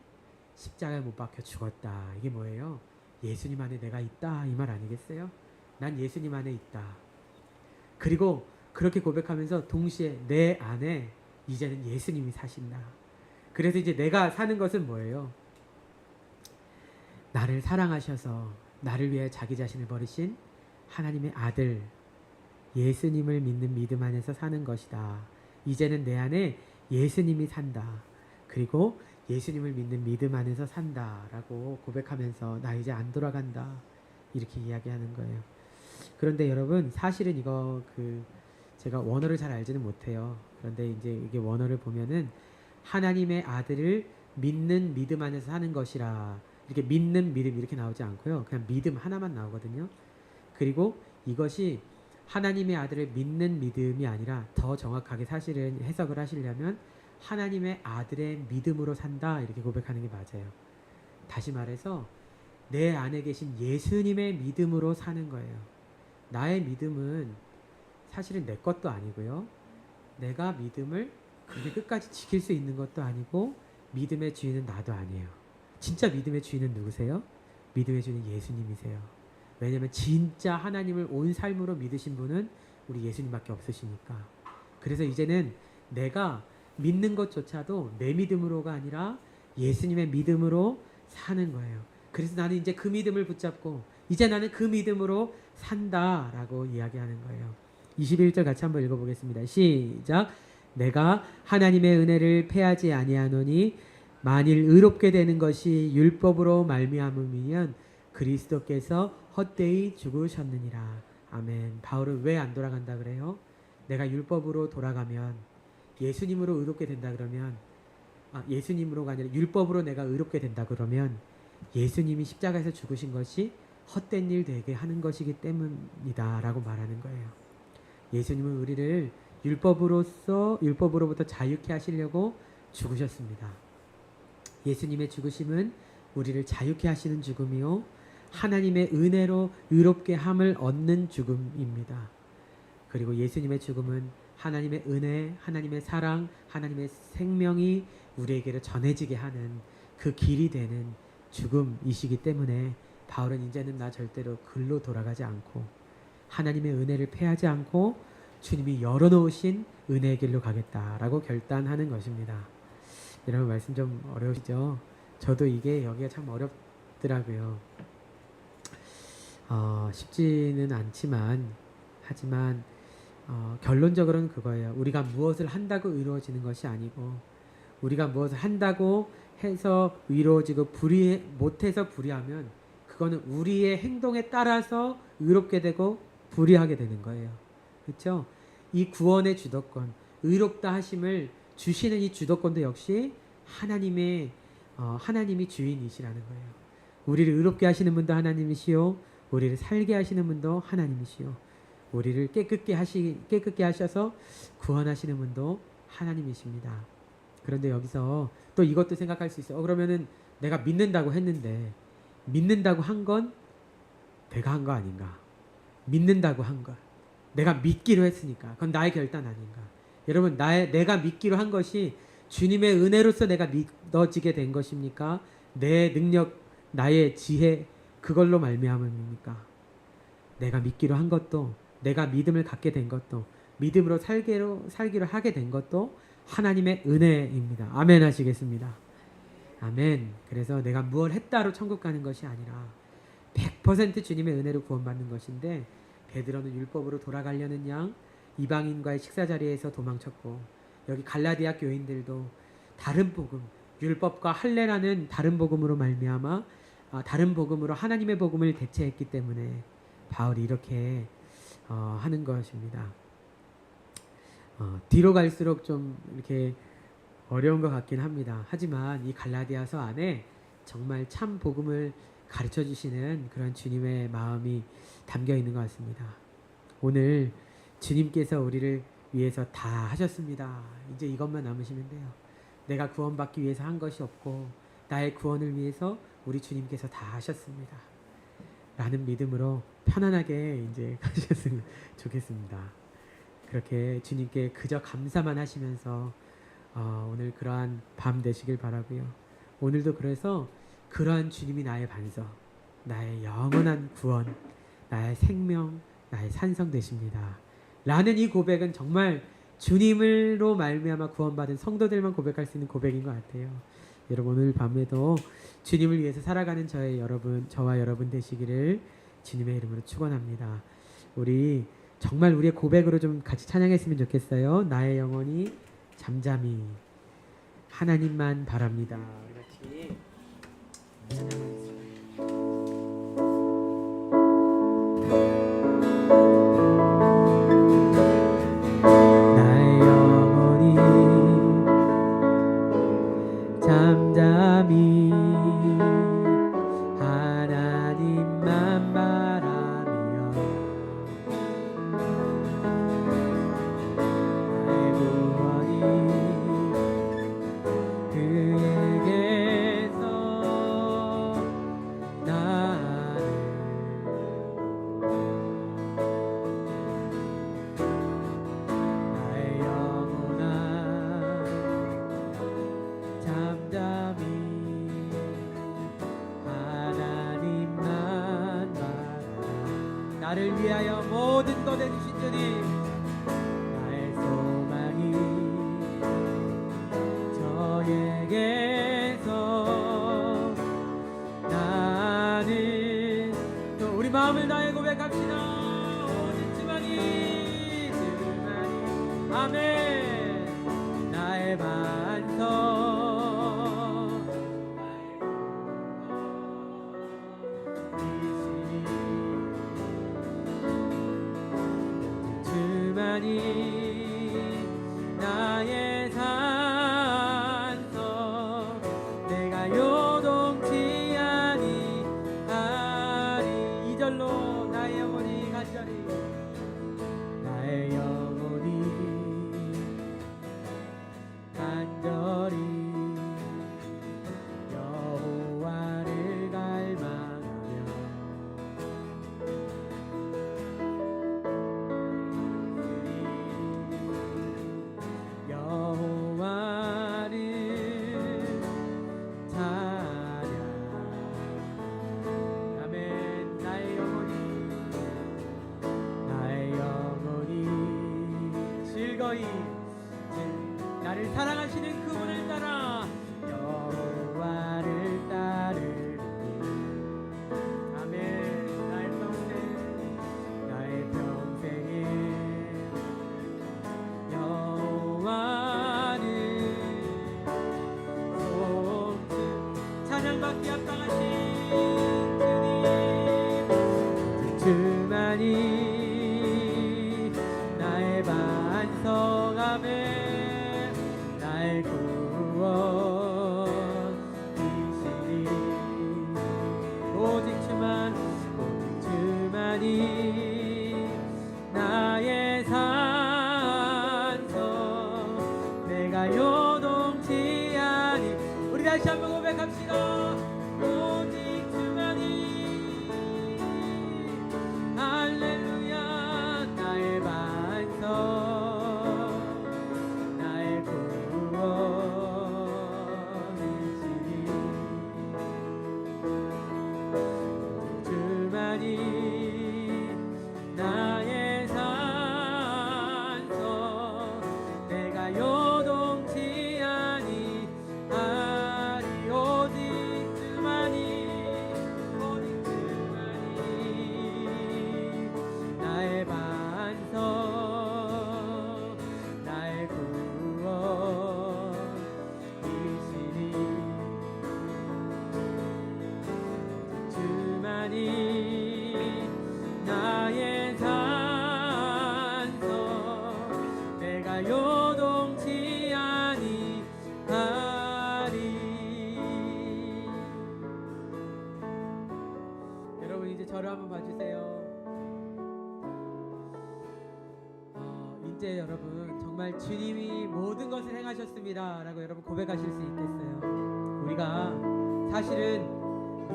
십자가에 못 박혀 죽었다. 이게 뭐예요? 예수님 안에 내가 있다 이 말 아니겠어요? 난 예수님 안에 있다. 그리고 그렇게 고백하면서 동시에 내 안에 이제는 예수님이 사신다. 그래서 이제 내가 사는 것은 뭐예요? 나를 사랑하셔서 나를 위해 자기 자신을 버리신 하나님의 아들 예수님을 믿는 믿음 안에서 사는 것이다. 이제는 내 안에 예수님이 산다. 그리고 예수님을 믿는 믿음 안에서 산다라고 고백하면서 나 이제 안 돌아간다 이렇게 이야기하는 거예요. 그런데 여러분, 사실은 이거 제가 원어를 잘 알지는 못해요. 그런데 이제 이게 원어를 보면은 하나님의 아들을 믿는 믿음 안에서 사는 것이라, 이렇게 믿는 믿음 이렇게 나오지 않고요. 그냥 믿음 하나만 나오거든요. 그리고 이것이 하나님의 아들을 믿는 믿음이 아니라 더 정확하게 사실은 해석을 하시려면 하나님의 아들의 믿음으로 산다 이렇게 고백하는 게 맞아요. 다시 말해서 내 안에 계신 예수님의 믿음으로 사는 거예요. 나의 믿음은 사실은 내 것도 아니고요. 내가 믿음을 그게 끝까지 지킬 수 있는 것도 아니고 믿음의 주인은 나도 아니에요. 진짜 믿음의 주인은 누구세요? 믿음의 주인은 예수님이세요. 왜냐하면 진짜 하나님을 온 삶으로 믿으신 분은 우리 예수님밖에 없으시니까. 그래서 이제는 내가 믿는 것조차도 내 믿음으로가 아니라 예수님의 믿음으로 사는 거예요. 그래서 나는 이제 그 믿음을 붙잡고 이제 나는 그 믿음으로 산다라고 이야기하는 거예요. 21절 같이 한번 읽어보겠습니다. 시작. 내가 하나님의 은혜를 패하지 아니하노니 만일 의롭게 되는 것이 율법으로 말미암으면 그리스도께서 헛되이 죽으셨느니라. 아멘. 바울은 왜 안 돌아간다 그래요? 내가 율법으로 돌아가면 예수님으로 의롭게 된다 그러면 예수님으로가 아니라 율법으로 내가 의롭게 된다 그러면 예수님이 십자가에서 죽으신 것이 헛된 일 되게 하는 것이기 때문이다 라고 말하는 거예요. 예수님은 우리를 율법으로부터 자유케 하시려고 죽으셨습니다. 예수님의 죽으심은 우리를 자유케 하시는 죽음이요 하나님의 은혜로 의롭게 함을 얻는 죽음입니다. 그리고 예수님의 죽음은 하나님의 은혜, 하나님의 사랑, 하나님의 생명이 우리에게로 전해지게 하는 그 길이 되는 죽음이시기 때문에 바울은 이제는 나 절대로 글로 돌아가지 않고 하나님의 은혜를 패하지 않고 주님이 열어놓으신 은혜의 길로 가겠다라고 결단하는 것입니다. 여러분 말씀 좀 어려우시죠? 저도 이게 여기가 참 어렵더라고요. 쉽지는 않지만 하지만 결론적으로는 그거예요. 우리가 무엇을 한다고 이루어지는 것이 아니고 우리가 무엇을 한다고 해서 이루어지고 못해서 불의하면 그거는 우리의 행동에 따라서 의롭게 되고 불의하게 되는 거예요. 그렇죠? 이 구원의 주도권, 의롭다 하심을 주시는 이 주도권도 역시 하나님이 주인이시라는 거예요. 우리를 의롭게 하시는 분도 하나님이시요, 우리를 살게 하시는 분도 하나님이시요, 우리를 깨끗게 하셔서 구원하시는 분도 하나님이십니다. 그런데 여기서 또 이것도 생각할 수 있어요. 그러면은 내가 믿는다고 했는데 믿는다고 한 건 내가 한 거 아닌가? 믿는다고 한 것, 내가 믿기로 했으니까 그건 나의 결단 아닌가? 여러분, 내가 믿기로 한 것이 주님의 은혜로서 내가 믿어지게 된 것입니까? 내 능력, 나의 지혜, 그걸로 말미암음입니까? 내가 믿기로 한 것도, 내가 믿음을 갖게 된 것도, 믿음으로 살기로 하게 된 것도 하나님의 은혜입니다. 아멘 하시겠습니다. 아멘. 그래서 내가 무엇을 했다로 천국 가는 것이 아니라 100% 주님의 은혜로 구원받는 것인데, 베드로는 율법으로 돌아가려는 양 이방인과의 식사 자리에서 도망쳤고, 여기 갈라디아 교인들도 다른 복음, 율법과 할례라는 다른 복음으로 말미암아 다른 복음으로 하나님의 복음을 대체했기 때문에 바울이 이렇게 하는 것입니다. 뒤로 갈수록 좀 이렇게 어려운 것 같긴 합니다. 하지만 이 갈라디아서 안에 정말 참 복음을 가르쳐 주시는 그런 주님의 마음이 담겨 있는 것 같습니다. 오늘 주님께서 우리를 위해서 다 하셨습니다. 이제 이것만 남으시면 돼요. 내가 구원받기 위해서 한 것이 없고 나의 구원을 위해서 우리 주님께서 다 하셨습니다. 라는 믿음으로 편안하게 이제 가셨으면 좋겠습니다. 그렇게 주님께 그저 감사만 하시면서 오늘 그러한 밤 되시길 바라고요. 오늘도 그래서 그러한 주님이 나의 반석, 나의 영원한 구원, 나의 생명, 나의 산성 되십니다. 라는 이 고백은 정말 주님으로 말미암아 구원받은 성도들만 고백할 수 있는 고백인 것 같아요. 여러분, 오늘 밤에도 주님을 위해서 살아가는 저와 여러분 되시기를 주님의 이름으로 축원합니다. 우리 정말 우리의 고백으로 좀 같이 찬양했으면 좋겠어요. 나의 영혼이 잠잠히 하나님만 바랍니다. 우리 같이 찬양하겠습니다. 나의 영혼이 잠잠히 하나님만 바라며 나의 구원이 그에게서 나를 나의 영혼아 잠잠히 하나님만 바라. 나를 위하여 모든 것 해주신 주님, 나의 소망이 저에게서 나는 또 우리 마음을 다해 고백합시다. 오직 주만이 아멘. 나의 반석 나의 산성, 내가 요동치 아니하리. 2절로 나의 영혼이 간절히 나의 영혼이 즐거이 나를 사랑하시는 그분을 따라 여호와를 따르리. 아멘. 나의 평생에 여호와를 높은 찬양받기 합당하신 주님, 주만이 나의 반성함에 나의 구원이시니 오직 주만이 나의 산성 내가 요동치 아니. 우리 다시 한번 고백합시다. 오직 주만이 할렐루야 나의 반성 나의 구원이시니 주만이 나의 산성 내가 요동치 아니하리. 오직 주만이 나의 반성 나의 구원이시니 주만이 나의 산성 내가 요동치 아니하리. 여러분 이제 저를 한번 봐주세요. 이제 여러분 정말 주님이 모든 것을 행하셨습니다 라고 여러분 고백하실 수 있겠어요. 우리가 사실은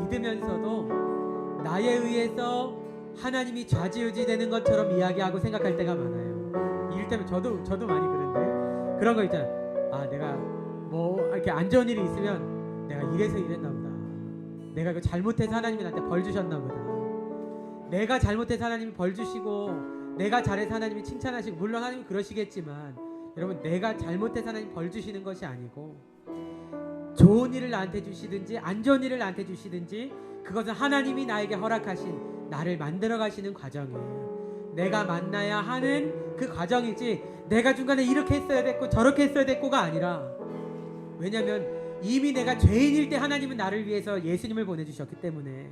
믿으면서도 나에 의해서 하나님이 좌지우지 되는 것처럼 이야기하고 생각할 때가 많아요. 이를테면 저도 많이 그런데 그런 거 있잖아요. 아 내가 뭐 이렇게 안 좋은 일이 있으면 내가 이래서 이랬나 보다. 내가 이거 잘못해서 하나님이 나한테 벌 주셨나 보다. 내가 잘못해서 하나님이 벌 주시고 내가 잘해서 하나님이 칭찬하시고, 물론 하나님이 그러시겠지만 여러분 내가 잘못해서 하나님 벌 주시는 것이 아니고 좋은 일을 나한테 주시든지 안 좋은 일을 나한테 주시든지 그것은 하나님이 나에게 허락하신 나를 만들어 가시는 과정이에요. 내가 만나야 하는 그 과정이지 내가 중간에 이렇게 했어야 됐고 저렇게 했어야 됐고가 아니라, 왜냐하면 이미 내가 죄인일 때 하나님은 나를 위해서 예수님을 보내주셨기 때문에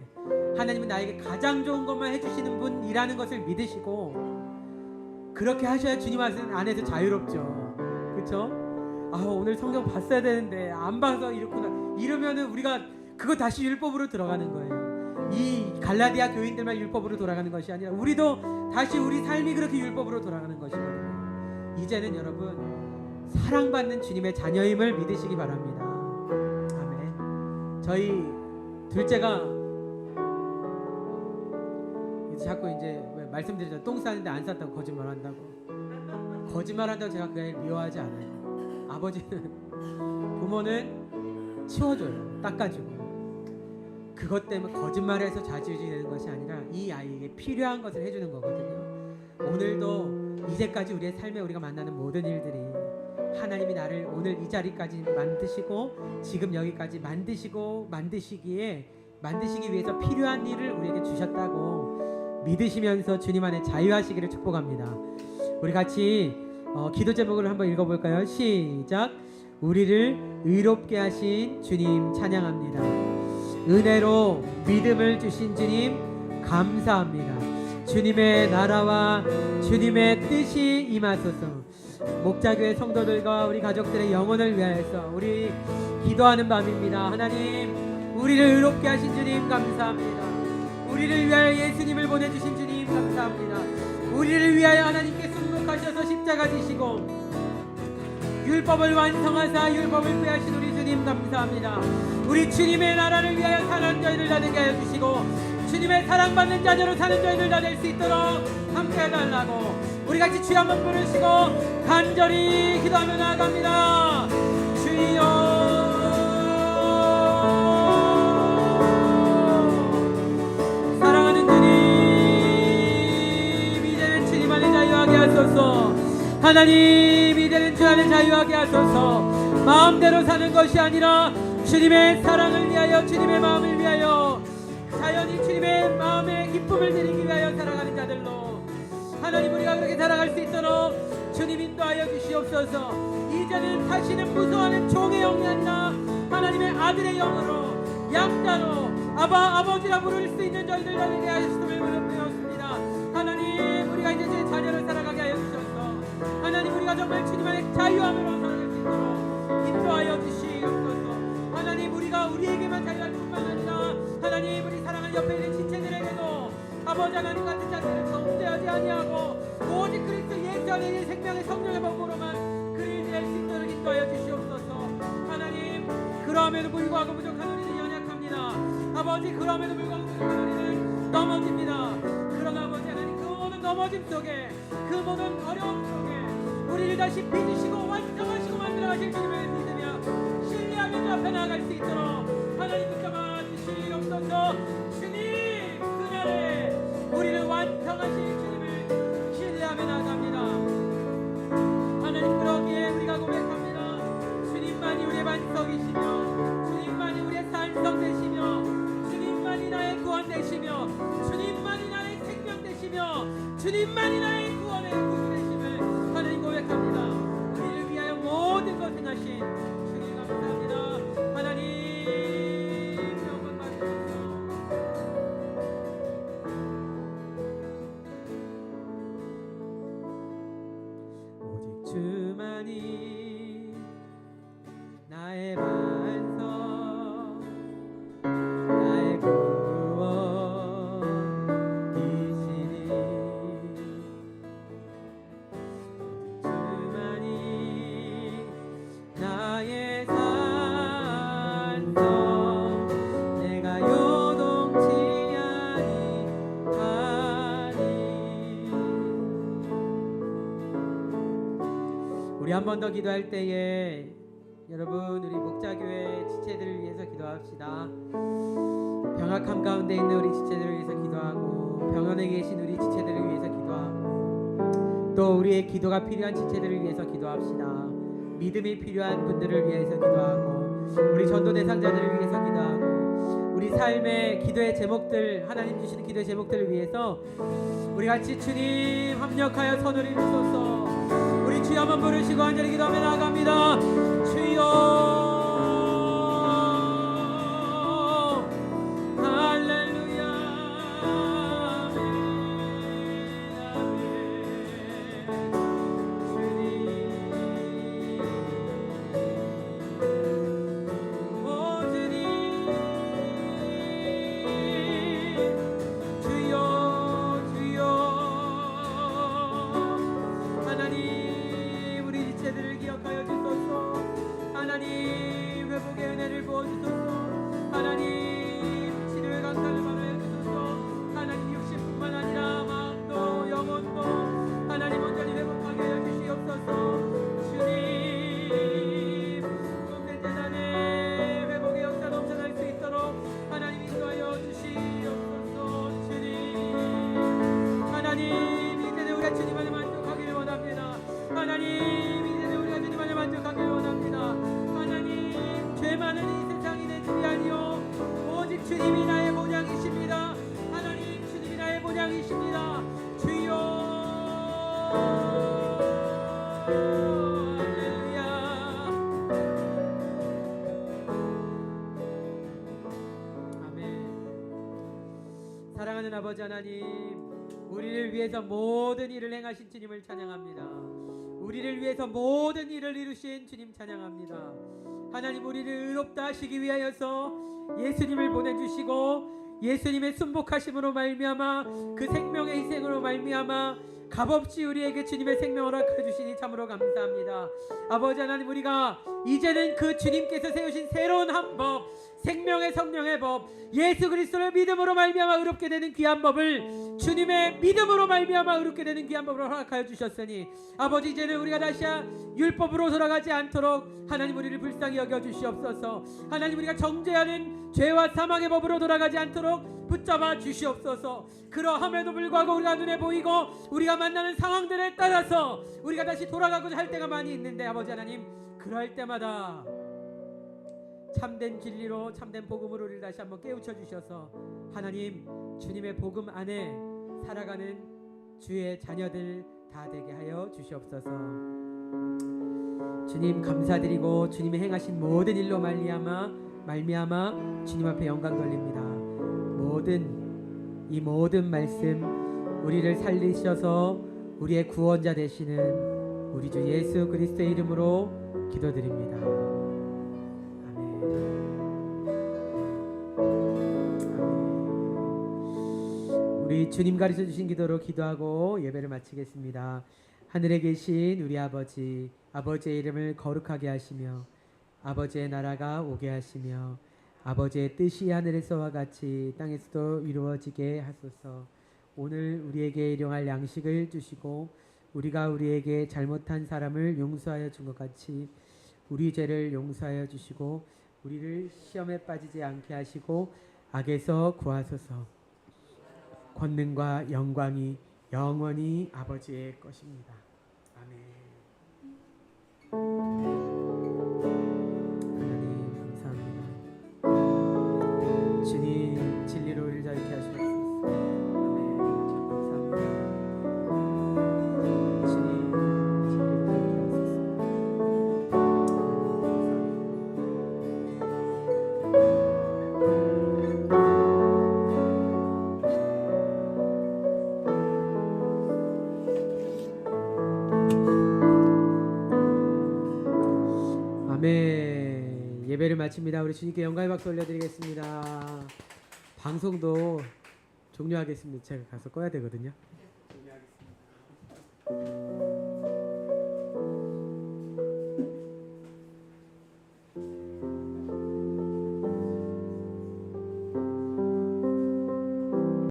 하나님은 나에게 가장 좋은 것만 해주시는 분이라는 것을 믿으시고 그렇게 하셔야 주님 안에서 자유롭죠. 그렇죠? 아 오늘 성경 봤어야 되는데 안 봐서 이렇구나 이러면은 우리가 그거 다시 율법으로 들어가는 거예요. 이 갈라디아 교인들만 율법으로 돌아가는 것이 아니라 우리도 다시 우리 삶이 그렇게 율법으로 돌아가는 것이거든요. 이제는 여러분 사랑받는 주님의 자녀임을 믿으시기 바랍니다. 아멘. 저희 둘째가 자꾸 이제 말씀드리죠. 똥 싸는데 안 쌌다고 거짓말한다고. 거짓말한다고 제가 그게 미워하지 않아요. 아버지는 부모는 치워줘요. 닦아주고. 그것 때문에 거짓말해서 좌지우지 되는 것이 아니라 이 아이에게 필요한 것을 해주는 거거든요. 오늘도 이제까지 우리의 삶에 우리가 만나는 모든 일들이 하나님이 나를 오늘 이 자리까지 만드시고 지금 여기까지 만드시기 위해서 필요한 일을 우리에게 주셨다고 믿으시면서 주님 안에 자유하시기를 축복합니다. 우리 같이 기도 제목을 한번 읽어볼까요? 시작. 우리를 의롭게 하신 주님 찬양합니다. 은혜로 믿음을 주신 주님 감사합니다. 주님의 나라와 주님의 뜻이 임하소서. 목자교회 성도들과 우리 가족들의 영혼을 위하여서 우리 기도하는 밤입니다. 하나님, 우리를 의롭게 하신 주님 감사합니다. 우리를 위하여 예수님을 보내주신 주님 감사합니다. 우리를 위하여 하나님께 순복하셔서 십자가 지시고 율법을 완성하사 율법을 폐하신 우리 주님 감사합니다. 우리 주님의 나라를 위하여 사는 저희들 다 되게 하여 주시고 주님의 사랑받는 자녀로 사는 저희들 다 될 수 있도록 함께 해달라고 우리 같이 주여 한번 부르시고 간절히 기도하며 나아갑니다. 주여 하나님 이제는 주 안에 자유하게 하소서. 마음대로 사는 것이 아니라 주님의 사랑을 위하여, 주님의 마음을 위하여, 자연히 주님의 마음에 기쁨을 드리기 위하여 살아가는 자들로 하나님 우리가 그렇게 살아갈 수 있도록 주님 인도하여 주시옵소서. 이제는 다시는 무서워하는 종의 영이 아니라 하나님의 아들의 영으로, 양자로 아버지라 부를 수 있는 저희들 되게 하셨음을 부르옵습니다. 하나님 우리가 이제 제 자녀를 살아가게 하여 주셔서 하나님 우리가 정말 주님 안에 자유함으로 살아갈 수 있도록 인도하여 주시옵소서. 하나님 우리가 우리에게만 자유할 뿐만 아니라 하나님 우리 사랑하는 옆에 있는 지체들에게도 아버지 하나님 같은 자들을 정죄하지 아니하고 오직 그리스도 예수 안에 있는 생명의 성령의 법으로만 그를 낼 수 있도록 인도하여 주시옵소서. 하나님 그럼에도 불구하고 부족한 우리는 연약합니다. 아버지 그럼에도 불구하고 부족한 우리는 넘어집니다. 그러나 아버지 하나님 그 모든 넘어짐 속에, 그 모든 어려움 속에 우리를 다시 빚으시고 완성하시고 만들어가실 주님을 믿으며 신뢰하며 주 앞에 나아갈 수 있도록 하나님 붙잡아 주시옵소서. 주님 그날에 우리를 완성하실 주님을 신뢰하며 나아갑니다. 하나님 그러기에 우리가 고백합니다. 주님만이 우리의 반석이시며 주님만이 우리의 산성 되시며 주님만이 나의 구원 되시며 주님만이 나의 생명 되시며 주님만이 나의 구원의 구주 되심을 하나님 고백합니다. 우리를 위하여 모든 것 행하신 주님 감사합니다. 하나님 영광 받으소서. 오직 주만이 나의 반석, 나의 구원이시니 오직 주만이 나의 산성, 내가 요동치 아니하니. 우리 한 번 더 기도할 때에 여러분 우리 목자교회 지체들을 위해서 기도합시다. 병약함 가운데 있는 우리 지체들을 위해서 기도하고 병원에 계신 우리 지체들을 위해서 기도하고 또 우리의 기도가 필요한 지체들을 위해서 기도합시다. 믿음이 필요한 분들을 위해서 기도하고 우리 전도 대상자들을 위해서 기도하고 우리 삶의 기도의 제목들, 하나님 주시는 기도의 제목들을 위해서 우리 같이 주님 합력하여 선을 이루소서. 우리 주여 한번 부르시고 간절히 기도하며 나아갑니다. 주여 할렐루야 하나님 우리 지체들을 기억하여 주소서. 하나님 회복의 은혜를 부어주소서. 하나님 치료의 강사를 말하여 주소서. 하나님 육신뿐만 아니라 마음도 영혼도 하나님 온전히 회복하게 하여 주시옵소서. 주님 공된 재단의 회복의 역사 넘쳐날 수 있도록 하나님 인도하여 주시옵소서. 주님 하나님 이제는 우리가 주님 안에 만족하기를 원합니다. 하나님 이제는 우리가 주님 안에 만족하기를 원합니다. 하나님 죄 많은 이 세상이 내 집이 아니요 오직 주님이 나의 본향이십니다. 하나님 주님이 나의 본향이십니다. 주여 할렐루야. 아멘. 사랑하는 아버지 하나님, 우리를 위해서 모든 일을 행하신 주님을 찬양합니다. 우리를 위해서 모든 일을 이루신 주님 찬양합니다. 하나님 우리를 의롭다 하시기 위하여서 예수님을 보내주시고 예수님의 순복하심으로 말미암아 그 생명의 희생으로 말미암아 값없이 우리에게 주님의 생명을 허락해 주시니 참으로 감사합니다. 아버지 하나님 우리가 이제는 그 주님께서 세우신 새로운 한 법, 생명의 성령의 법, 예수 그리스도를 믿음으로 말미암아 의롭게 되는 귀한 법을 주님의 믿음으로 말미암아 의롭게 되는 귀한 법으로 허락하여 주셨으니 아버지 이제는 우리가 다시 율법으로 돌아가지 않도록 하나님 우리를 불쌍히 여겨 주시옵소서. 하나님 우리가 정죄하는 죄와 사망의 법으로 돌아가지 않도록 붙잡아 주시옵소서. 그러함에도 불구하고 우리가 눈에 보이고 우리가 만나는 상황들에 따라서 우리가 다시 돌아가고자 할 때가 많이 있는데 아버지 하나님, 그럴 때마다 참된 진리로 참된 복음으로 우리를 다시 한번 깨우쳐 주셔서 하나님, 주님의 복음 안에 살아가는 주의 자녀들 다 되게 하여 주시옵소서. 주님 감사드리고 주님이 행하신 모든 일로 말미암아 주님 앞에 영광 돌립니다. 이 모든 말씀 우리를 살리셔서 우리의 구원자 되시는 우리 주 예수 그리스도의 이름으로 기도드립니다. 아멘. 우리 주님 가르쳐 주신 기도로 기도하고 예배를 마치겠습니다. 하늘에 계신 우리 아버지, 아버지의 이름을 거룩하게 하시며 아버지의 나라가 오게 하시며 아버지의 뜻이 하늘에서와 같이 땅에서도 이루어지게 하소서. 오늘 우리에게 일용할 양식을 주시고 우리가 우리에게 잘못한 사람을 용서하여 준 것 같이 우리 죄를 용서하여 주시고 우리를 시험에 빠지지 않게 하시고 악에서 구하소서. 권능과 영광이 영원히 아버지의 것입니다. 아멘. 하나님 감사합니다. 주님 진리로 우리를 자유케 하시옵소서. 아멘. 참 감사합니다. 주님 진리로 자유케 하소서. 아멘. 예배를 마칩니다. 우리 주님께 영광의 박수 올려드리겠습니다. 방송도 종료하겠습니다. 제가 가서 꺼야 되거든요. 종료하겠습니다.